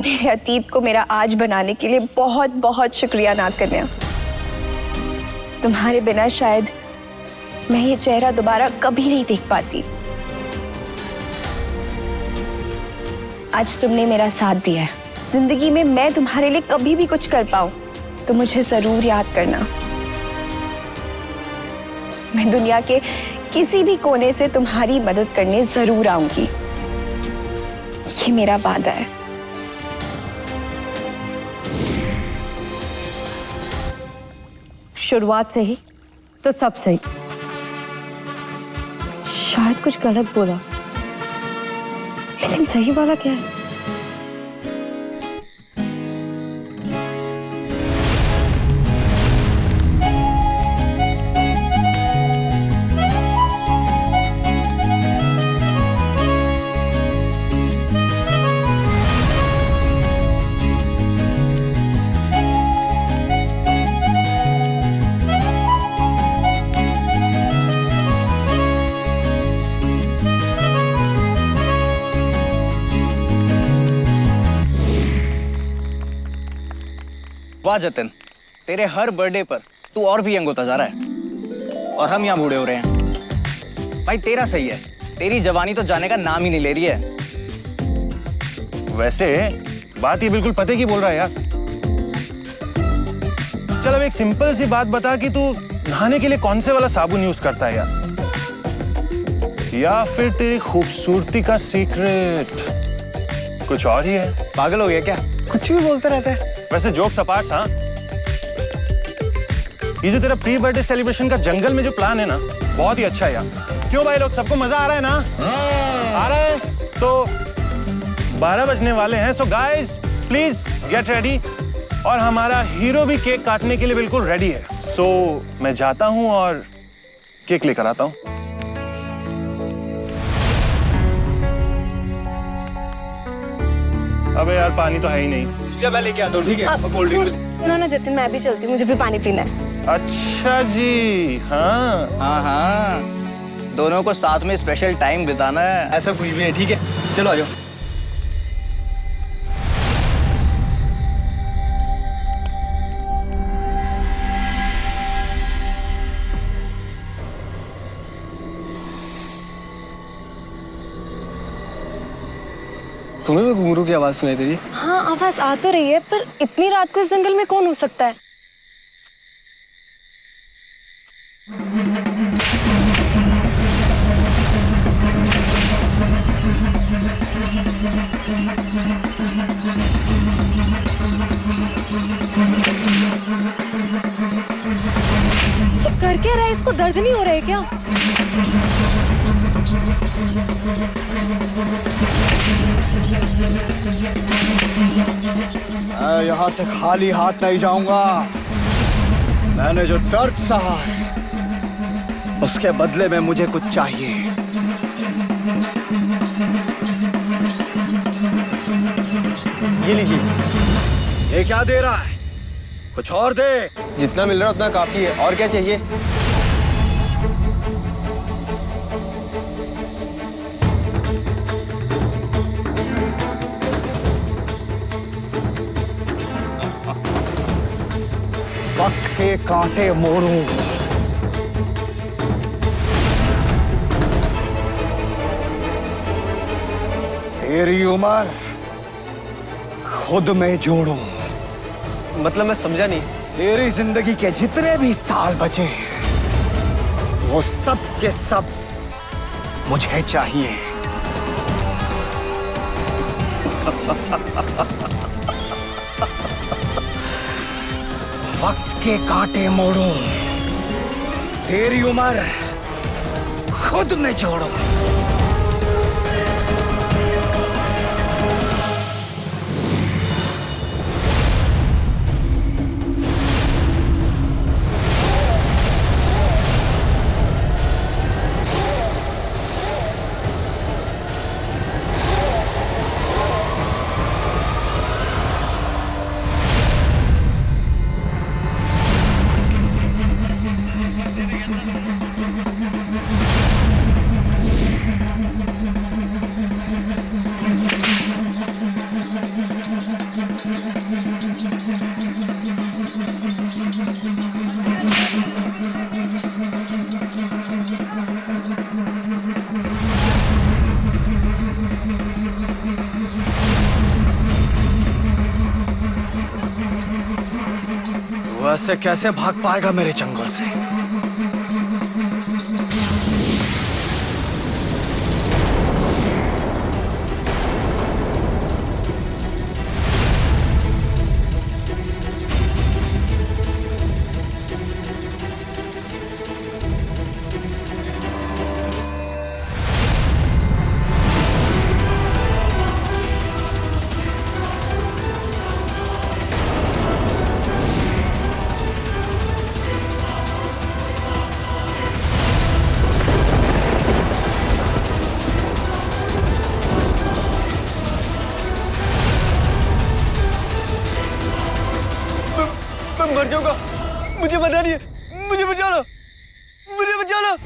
मेरे अतीत को मेरा आज बनाने के लिए बहुत बहुत शुक्रिया नाग कन्या। तुम्हारे बिना शायद मैं ये चेहरा दोबारा कभी नहीं देख पाती। आज तुमने मेरा साथ दिया है। जिंदगी में मैं तुम्हारे लिए कभी भी कुछ कर पाऊं तो मुझे जरूर याद करना। मैं दुनिया के किसी भी कोने से तुम्हारी मदद करने जरूर आऊंगी। ये मेरा वादा है। शुरुआत से ही तो सब सही। शायद कुछ गलत बोला, लेकिन सही वाला क्या है? वाह जतिन, तेरे हर बर्थडे पर तू और भी यंग होता जा रहा है और हम यहाँ बूढ़े हो रहे हैं। भाई तेरा सही है, तेरी जवानी तो जाने का नाम ही नहीं ले रही है। वैसे बात ये बिल्कुल पते की बोल रहा है यार। चल अब एक सिंपल सी बात बता कि तू नहाने के लिए कौन से वाला साबुन यूज करता है यार? या फिर तेरी खूबसूरती का सीक्रेट कुछ और ही है? पागल हो गया क्या? कुछ भी बोलता रहता है। वैसे जोक्स अपार्ट, हाँ, ये जो तेरा प्री बर्थडे सेलिब्रेशन का जंगल में जो प्लान है ना, बहुत ही अच्छा है यार। क्यों भाई लोग, सबको मजा आ रहा है ना? आ रहा है तो 12 बजने वाले हैं। So guys please get ready. और हमारा हीरो भी केक काटने के लिए बिल्कुल रेडी है। सो मैं जाता हूं और केक लेकर आता हूं। अबे यार पानी तो है ही नहीं। जब मैं लेके आता हूँ, ठीक है? Cold drink. ना जतिन, मैं भी चलती हूँ, मुझे भी पानी पीना है। अच्छा जी, हाँ हाँ हाँ, दोनों को साथ में स्पेशल टाइम बिताना है। ऐसा कुछ भी नहीं, ठीक है? चलो आ जाओ। तुम्हें भी घुंघरू की आवाज सुनाई दे रही है? हाँ, आवाज आ तो रही है, पर इतनी रात को इस जंगल में कौन हो सकता है? ये कर क्या रहा है? इसको दर्द नहीं हो रहा है क्या? मैं यहाँ से खाली हाथ नहीं जाऊंगा। मैंने जो दर्द सहा है उसके बदले में मुझे कुछ चाहिए। ये लीजिए। ये क्या दे रहा है? कुछ और दे। जितना मिल रहा है उतना काफी है। और क्या चाहिए? के कांटे मोड़ूं। तेरी उम्र खुद में जोड़ूं। मतलब मैं समझा नहीं। तेरी जिंदगी के जितने भी साल बचे वो सब के सब मुझे चाहिए। वक्त के कांटे मोड़ूं, तेरी उम्र खुद में जोड़ूं। से कैसे भाग पाएगा मेरे जंगल से? मर जाऊंगा, मुझे पता नहीं है, मुझे बचा लो, मुझे बचा लो।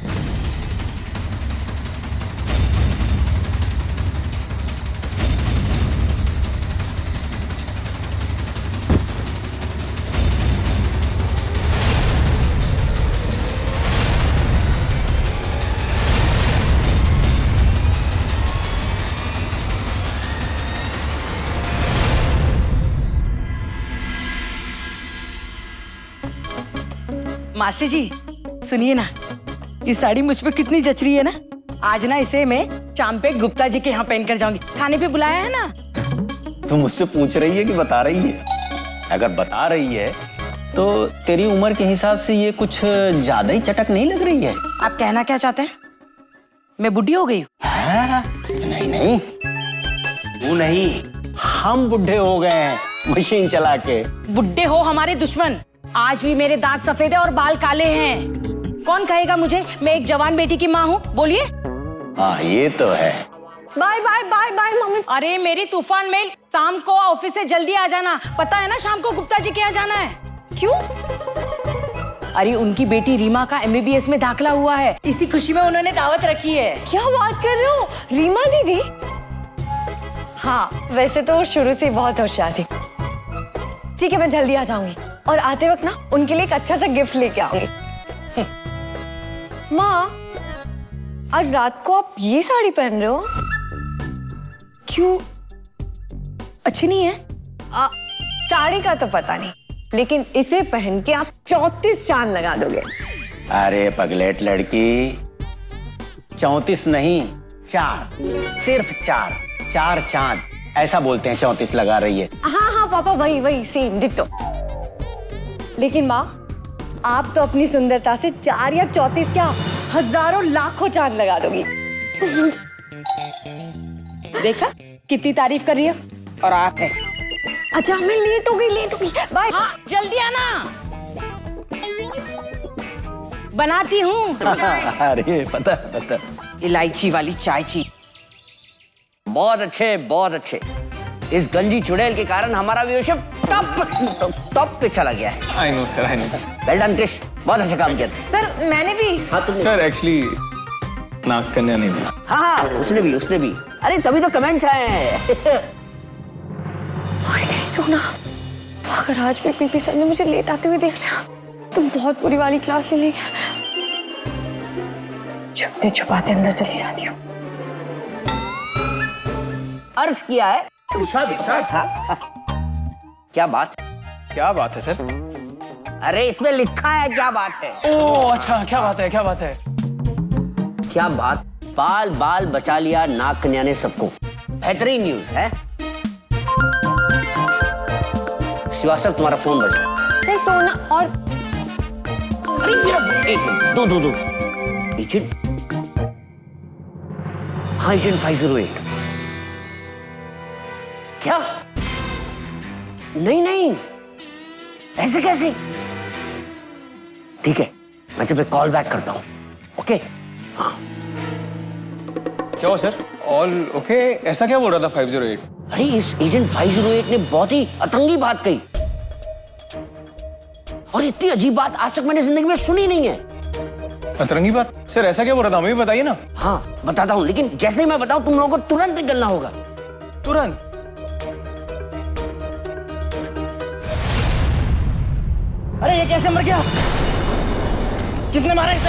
मास्टर जी सुनिए ना, ये साड़ी मुझ पे कितनी जच रही है ना। आज ना इसे मैं शाम पे गुप्ता जी के यहाँ पहन कर जाऊंगी। थाने पे बुलाया है ना। तुम मुझसे पूछ रही है कि बता रही है? अगर बता रही है तो तेरी उम्र के हिसाब से ये कुछ ज्यादा ही चटक नहीं लग रही है। आप कहना क्या चाहते हैं? मैं बुढ़ी हो गई हूँ? नहीं नहीं, तू नहीं, हम बुढ़े हो गए हैं मशीन चला के। बुढ़े हो हमारे दुश्मन, आज भी मेरे दांत सफेद है और बाल काले हैं। कौन कहेगा मुझे मैं एक जवान बेटी की माँ हूँ? बोलिए। हाँ ये तो है। Bye bye bye bye mummy. अरे मेरी तूफान मेल, शाम को ऑफिस से जल्दी आ जाना। पता है ना शाम को गुप्ता जी के यहाँ जाना है। क्यों? अरे उनकी बेटी रीमा का MBBS में दाखिला हुआ है, इसी खुशी में उन्होंने दावत रखी है। क्या बात कर रहे हो? रीमा दीदी? हाँ वैसे तो शुरू से बहुत होशियार थी। ठीक है मैं जल्दी आ जाऊंगी और आते वक्त ना उनके लिए एक अच्छा सा गिफ्ट लेके आऊंगी। माँ आज रात को आप ये साड़ी पहन रहे हो? क्यों, अच्छी नहीं है? साड़ी का तो पता नहीं, लेकिन इसे पहन के आप 34 चांद लगा दोगे। अरे पगलेट लड़की, 34 नहीं 4, सिर्फ 4 चांद ऐसा बोलते हैं। 34 लगा रही है। हाँ हाँ पापा वही सेम डिट्टो। लेकिन माँ आप तो अपनी सुंदरता से 4 या 34 क्या हजारों लाखों चांद लगा दोगी। देखा कितनी तारीफ कर रही है। और आप है। अच्छा मैं लेट हो गई बाय। हाँ जल्दी आना, बनाती हूँ। अरे पता। इलायची वाली चाय ची। बहुत अच्छे, बहुत अच्छे। इस गंजी चुड़ैल के कारण हमारा व्यूअरशिप टॉप पे चला गया है। I know sir, I know. Well done Krish, बहुत अच्छा काम किया। सर मैंने भी। हाँ तुमने? सर एक्चुअली नाक कन्या नहीं बना। हाँ उसने भी। अरे तभी तो कमेंट्स आए हैं। और कहीं सोना, अगर आज भी पीपी सर ने मुझे लेट आते हुए देख लिया तुम बहुत बुरी वाली क्लास ले लेंगे। छुपते छुपाते अंदर चली जाती हूँ। अर्ज किया है। क्या बात? क्या बात है सर? अरे इसमें लिखा है क्या बात है। ओह अच्छा, क्या बात है, क्या बात है? क्या बात? बाल बाल बचा लिया नाग कन्या ने सबको। बेहतरीन न्यूज है। श्रीवास्तव तुम्हारा फोन बज रहा है। सर सोना और अरे मेरा एक मिनट, दो एजेंट। हाँ एजेंट 508। क्या? नहीं ऐसे कैसे? ठीक है मैं तुम्हें कॉल बैक करता हूँ। ओके हाँ। क्या हुआ सर? All okay? ऐसा क्या बोल रहा था 508? अरे इस एजेंट 508 ने बहुत ही अतरंगी बात कही और इतनी अजीब बात आज तक मैंने जिंदगी में सुनी नहीं है। अतरंगी बात? सर ऐसा क्या बोल रहा था, हमें भी बताइए ना। हाँ बताता हूँ, लेकिन जैसे ही मैं बताऊं तुम लोगों को तुरंत निकलना होगा। तुरंत? अरे ये कैसे मर गया? किसने मारा इसे?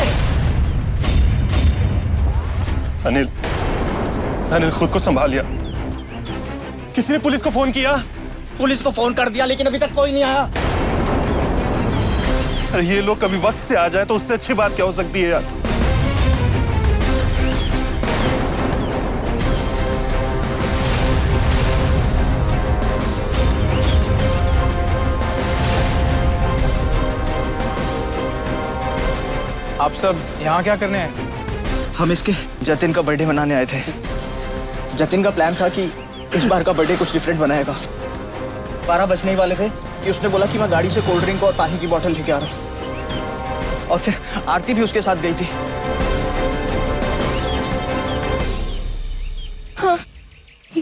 अनिल खुद को संभालिया। किसी ने पुलिस को फोन किया? पुलिस को फोन कर दिया लेकिन अभी तक कोई नहीं आया। अरे ये लोग कभी वक्त से आ जाए तो उससे अच्छी बात क्या हो सकती है यार। आप सब यहाँ क्या करने आए? हम इसके जतिन का बर्थडे मनाने आए थे। जतिन का प्लान था कि इस बार का बर्थडे कुछ डिफरेंट बनाएगा। 12 बजने ही वाले थे कि उसने बोला कि मैं गाड़ी से कोल्ड ड्रिंक और पानी की बोतल लेके आ रहा हूँ। और फिर आरती भी उसके साथ गई थी। हाँ,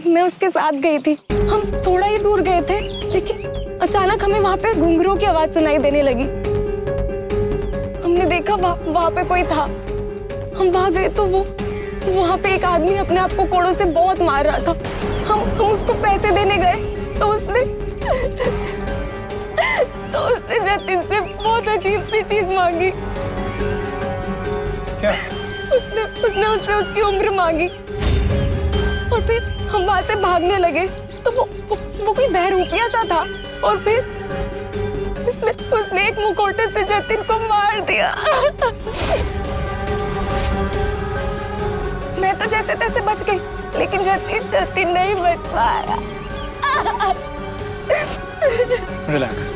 मैं उसके साथ गई थी। हम थोड़ा ही दूर गए थे लेकिन अचानक हमें वहाँ पे घुंघरू की आवाज सुनाई देने लगी। हमने देखा वहाँ पे कोई था। हम वहाँ गए तो वहाँ पे एक आदमी अपने आप को कोड़ों से बहुत मार रहा था। हम उसको पैसे देने गए तो उसने जतिन से बहुत अजीब सी चीज मांगी। क्या? उसने उससे उसकी उम्र मांगी और फिर हम वहां से भागने लगे तो वो कोई बहरूपिया सा था और फिर उसने एक मुखौटे से जतिन को मार दिया। मैं तो जैसे तैसे बच गई लेकिन जतिन नहीं बच पाया। रिलैक्स।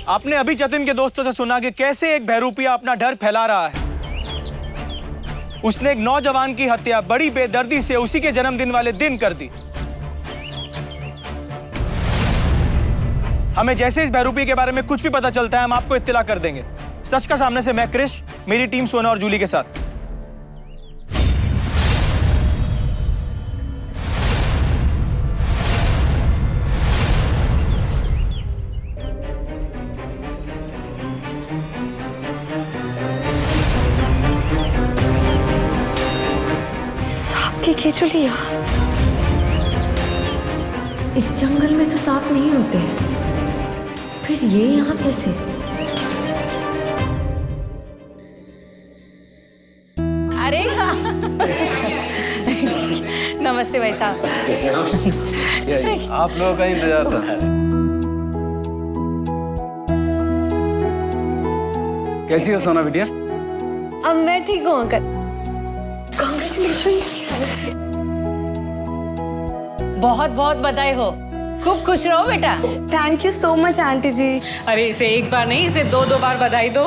आपने अभी जतिन के दोस्तों से सुना कि कैसे एक बहरूपिया अपना डर फैला रहा है। उसने एक नौजवान की हत्या बड़ी बेदर्दी से उसी के जन्मदिन वाले दिन कर दी। हमें जैसे इस बहरूपी के बारे में कुछ भी पता चलता है हम आपको इत्तला कर देंगे। सच का सामने से मैं क्रिश, मेरी टीम सोना और जूली के साथ। सांप की केचुलिया इस जंगल में तो सांप नहीं होते, फिर ये यहाँ कैसे? अरे नमस्ते भाई साहब। आप लोगों का इंतजार था। कैसी हो सोना बिटिया? अब मैं ठीक हूँ अंकल। कांग्रेचुलेशंस। बहुत बहुत बधाई हो, खूब खुश रहो बेटा। Thank you so much aunty ji. अरे इसे एक बार नहीं, इसे दो बार बधाई दो।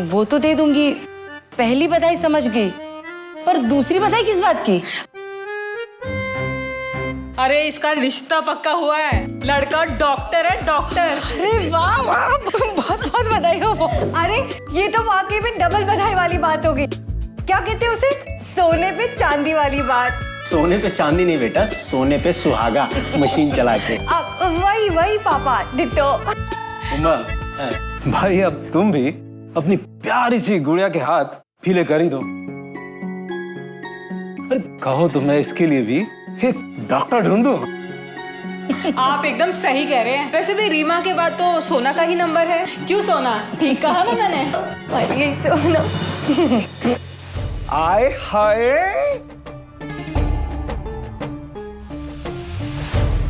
वो तो दे दूंगी, पहली बधाई समझ गई, पर दूसरी बधाई किस बात की? अरे इसका रिश्ता पक्का हुआ है, लड़का डॉक्टर है, डॉक्टर। अरे वाह वाह, बहुत बहुत बधाई हो। अरे ये तो वाकई में डबल बधाई वाली बात होगी। क्या कहते हैं उसे? सोने पे चांदी वाली बात। सोने पे चांदी नहीं बेटा, सोने पे सुहागा मशीन चला के। अब वही पापा डिट्टो। उमा, भाई अब तुम भी अपनी प्यारी सी गुड़िया के हाथ पीले कर ही दो। अरे कहो तो मैं इसके लिए भी एक डॉक्टर ढूंढूं। आप एकदम सही कह रहे हैं। वैसे भी रीमा के बाद तो सोना का ही नंबर है। क्यों सोना, ठीक कहा ना मैंने? अरे सोना, आए हाय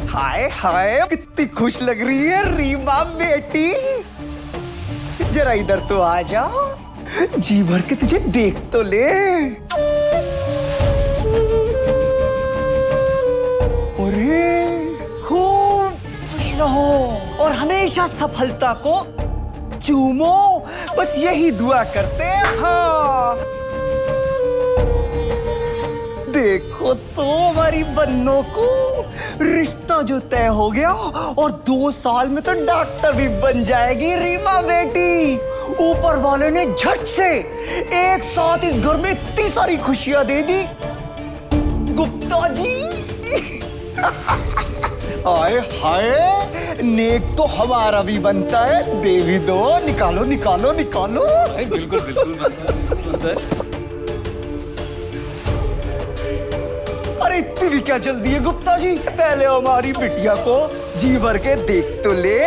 हाय हाय, कितनी खुश लग रही है रीमा बेटी। जरा इधर तो आ जा, जी भर के तुझे देख तो ले। अरे खूब खुश रहो और हमेशा सफलता को चूमो, बस यही दुआ करते हैं। हाँ देखो तो हमारी बन्नों को रिश्ता जो तय हो गया और 2 साल में तो डॉक्टर भी बन जाएगी रीमा बेटी। ऊपर वाले ने झट से एक साथ इस घर में इतनी सारी खुशियां दे दी। गुप्ता जी आए हाय, नेक तो हमारा भी बनता है। देवी दो, निकालो निकालो निकालो। बिल्कुल बिल्कुल। अरे इतनी भी क्या जल्दी है गुप्ता जी, पहले हमारी बिटिया को जी भर के देख तो ले।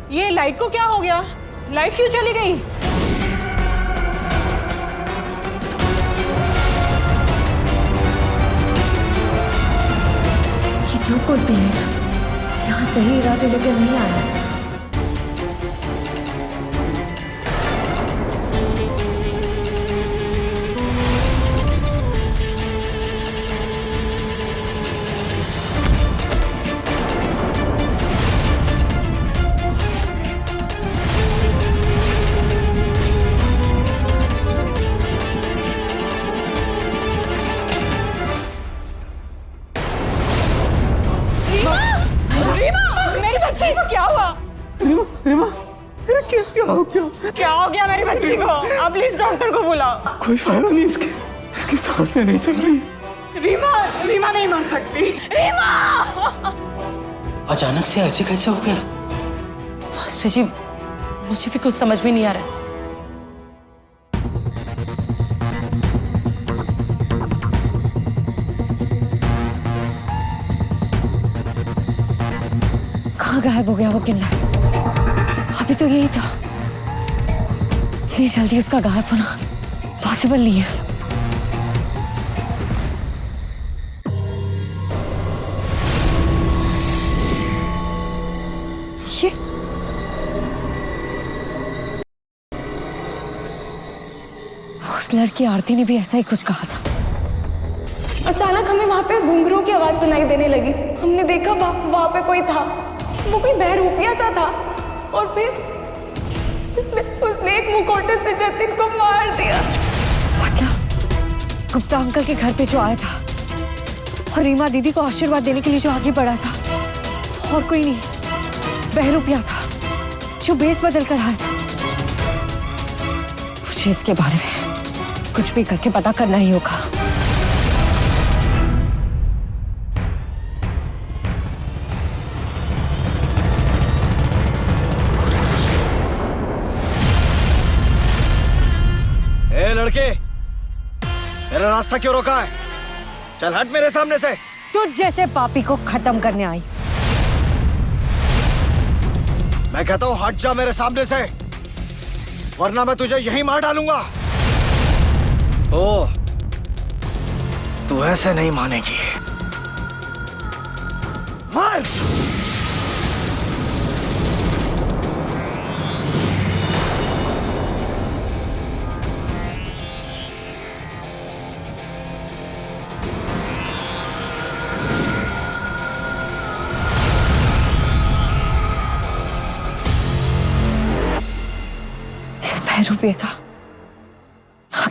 ये लाइट को क्या हो गया? लाइट क्यों चली गई? ये जो कोई भी है यहाँ सही इरादे लेके नहीं आया। क्या हुआ? रीमा क्या हो गया मेरी बच्ची को? आप प्लीज डॉक्टर को बुलाओ। कोई फायदा नहीं, इसकी सांसें नहीं चल रही। रीमा नहीं मर सकती। रीमा! अचानक से ऐसे कैसे हो गया? मास्टर जी, मुझे भी कुछ समझ में नहीं आ रहा। कहाँ गायब हो गया वो किन्नर? अभी तो यही था। इतनी जल्दी उसका गायब होना पॉसिबल नहीं है। ये उस लड़की आरती ने भी ऐसा ही कुछ कहा था। अचानक हमें वहां पे घुंघरू की आवाज सुनाई देने लगी। हमने देखा वहां पे कोई था, वो कोई बहरूपिया सा था और फिर उसने एक मुखौटे से जतिन को मार दिया। मतलब गुप्ता अंकल के घर पे जो आया था और रीमा दीदी को आशीर्वाद देने के लिए जो आगे बढ़ा था, और कोई नहीं, बहरूपिया था जो बेस बदल कर आया था। मुझे इसके बारे में कुछ भी करके पता करना ही होगा। ए लड़के, मेरा रास्ता क्यों रोका है? चल हट मेरे सामने से। तुझ जैसे पापी को खत्म करने आई। मैं कहता हूँ हट जा मेरे सामने से, वरना मैं तुझे यहीं मार डालूंगा। ओ, तू ऐसे नहीं मानेगी। मार! रुपये का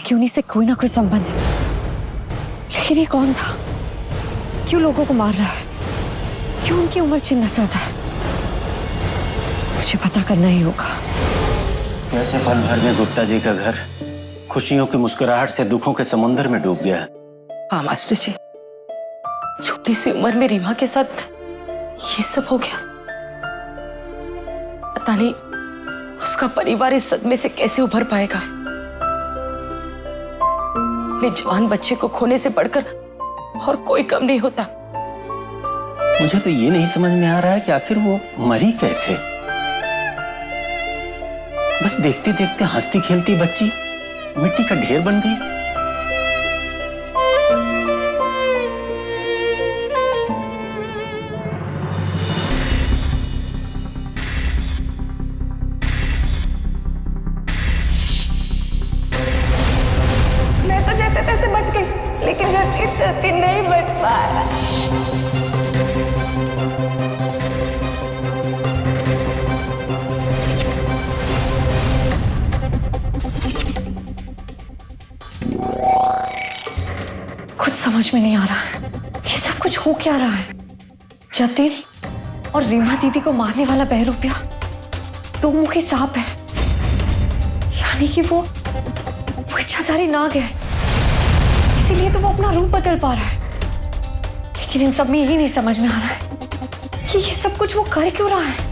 क्यों से कोई ना कोई संबंध है, लेकिन ये कौन था? क्यों लोगों को मार रहा है? क्यों उनकी उम्र छीनना चाहता है? मुझे पता करना ही होगा। कैसे पल भर में गुप्ता जी का घर खुशियों की मुस्कुराहट से दुखों के समुद्र में डूब गया। हाँ मास्टर जी, छोटी सी उम्र में रीमा के साथ ये सब हो गया। पता नहीं उसका परिवार इस सदमे से कैसे उभर पाएगा। अपने जवान बच्चे को खोने से बढ़कर और कोई कम नहीं होता। मुझे तो ये नहीं समझ में आ रहा है कि आखिर वो मरी कैसे। बस देखते देखते हंसती खेलती बच्ची मिट्टी का ढेर बन गई। मैं तो जैसे तैसे बच गई, लेकिन जतिन नहीं बच पाया। कुछ समझ में नहीं आ रहा है, ये सब कुछ हो क्या रहा है। जतिन और रीमा दीदी को मारने वाला बहरूपिया दो मुखी सांप है, यानी कि वो इच्छाधारी नाग है, इसीलिए तो वो अपना रूप बदल पा रहा है। लेकिन इन सब में यही नहीं समझ में आ रहा है कि ये सब कुछ वो कर क्यों रहा है।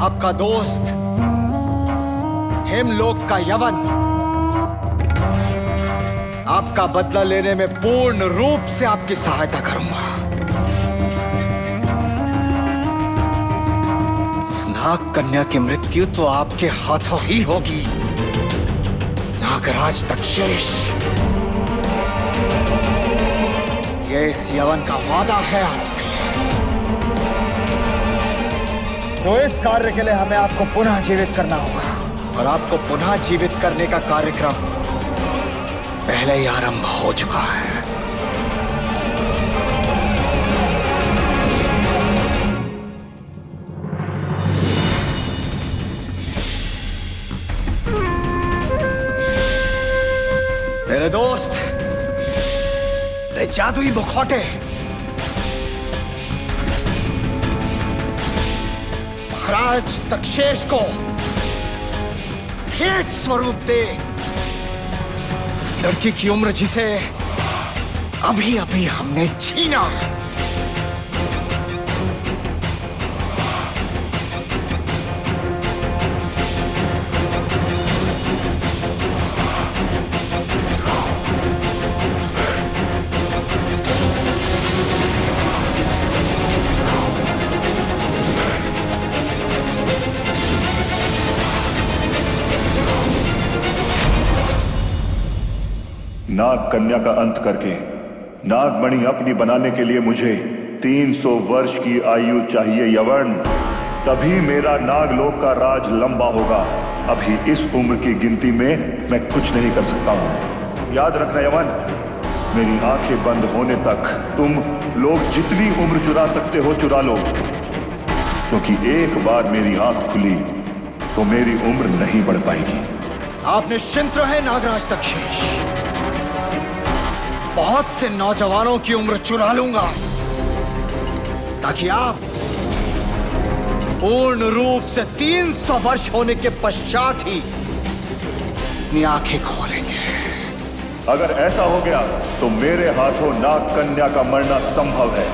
आपका दोस्त हेमलोक का यवन आपका बदला लेने में पूर्ण रूप से आपकी सहायता करूंगा। इस नाग कन्या की मृत्यु तो आपके हाथों ही होगी, नागराज तक्षेश। ये इस यवन का वादा है आपसे। तो इस कार्य के लिए हमें आपको पुनः जीवित करना होगा, और आपको पुनः जीवित करने का कार्यक्रम पहले ही आरंभ हो चुका है। मेरे दोस्त, मेरे जादुई मुखौटे महाराज तक्षेश को भेंट स्वरूप दे। इस लड़की की उम्र जिसे अभी अभी हमने छीना। नाग कन्या का अंत करके नागमणि अपनी बनाने के लिए मुझे 300 वर्ष की आयु चाहिए यवन। तभी मेरा नागलोक का राज लंबा होगा। अभी इस उम्र की गिनती में मैं कुछ नहीं कर सकता हूं। याद रखना यवन, मेरी आंखें बंद होने तक तुम लोग जितनी उम्र चुरा सकते हो चुरा लो, क्योंकि एक बार मेरी आंख खुली तो मेरी उम्र नहीं बढ़ पाएगी। आप निश्चिंत रहे नागराज तक्षेश, बहुत से नौजवानों की उम्र चुरा लूंगा ताकि आप पूर्ण रूप से 300 वर्ष होने के पश्चात ही अपनी आंखें खोलेंगे। अगर ऐसा हो गया तो मेरे हाथों नाग कन्या का मरना संभव है।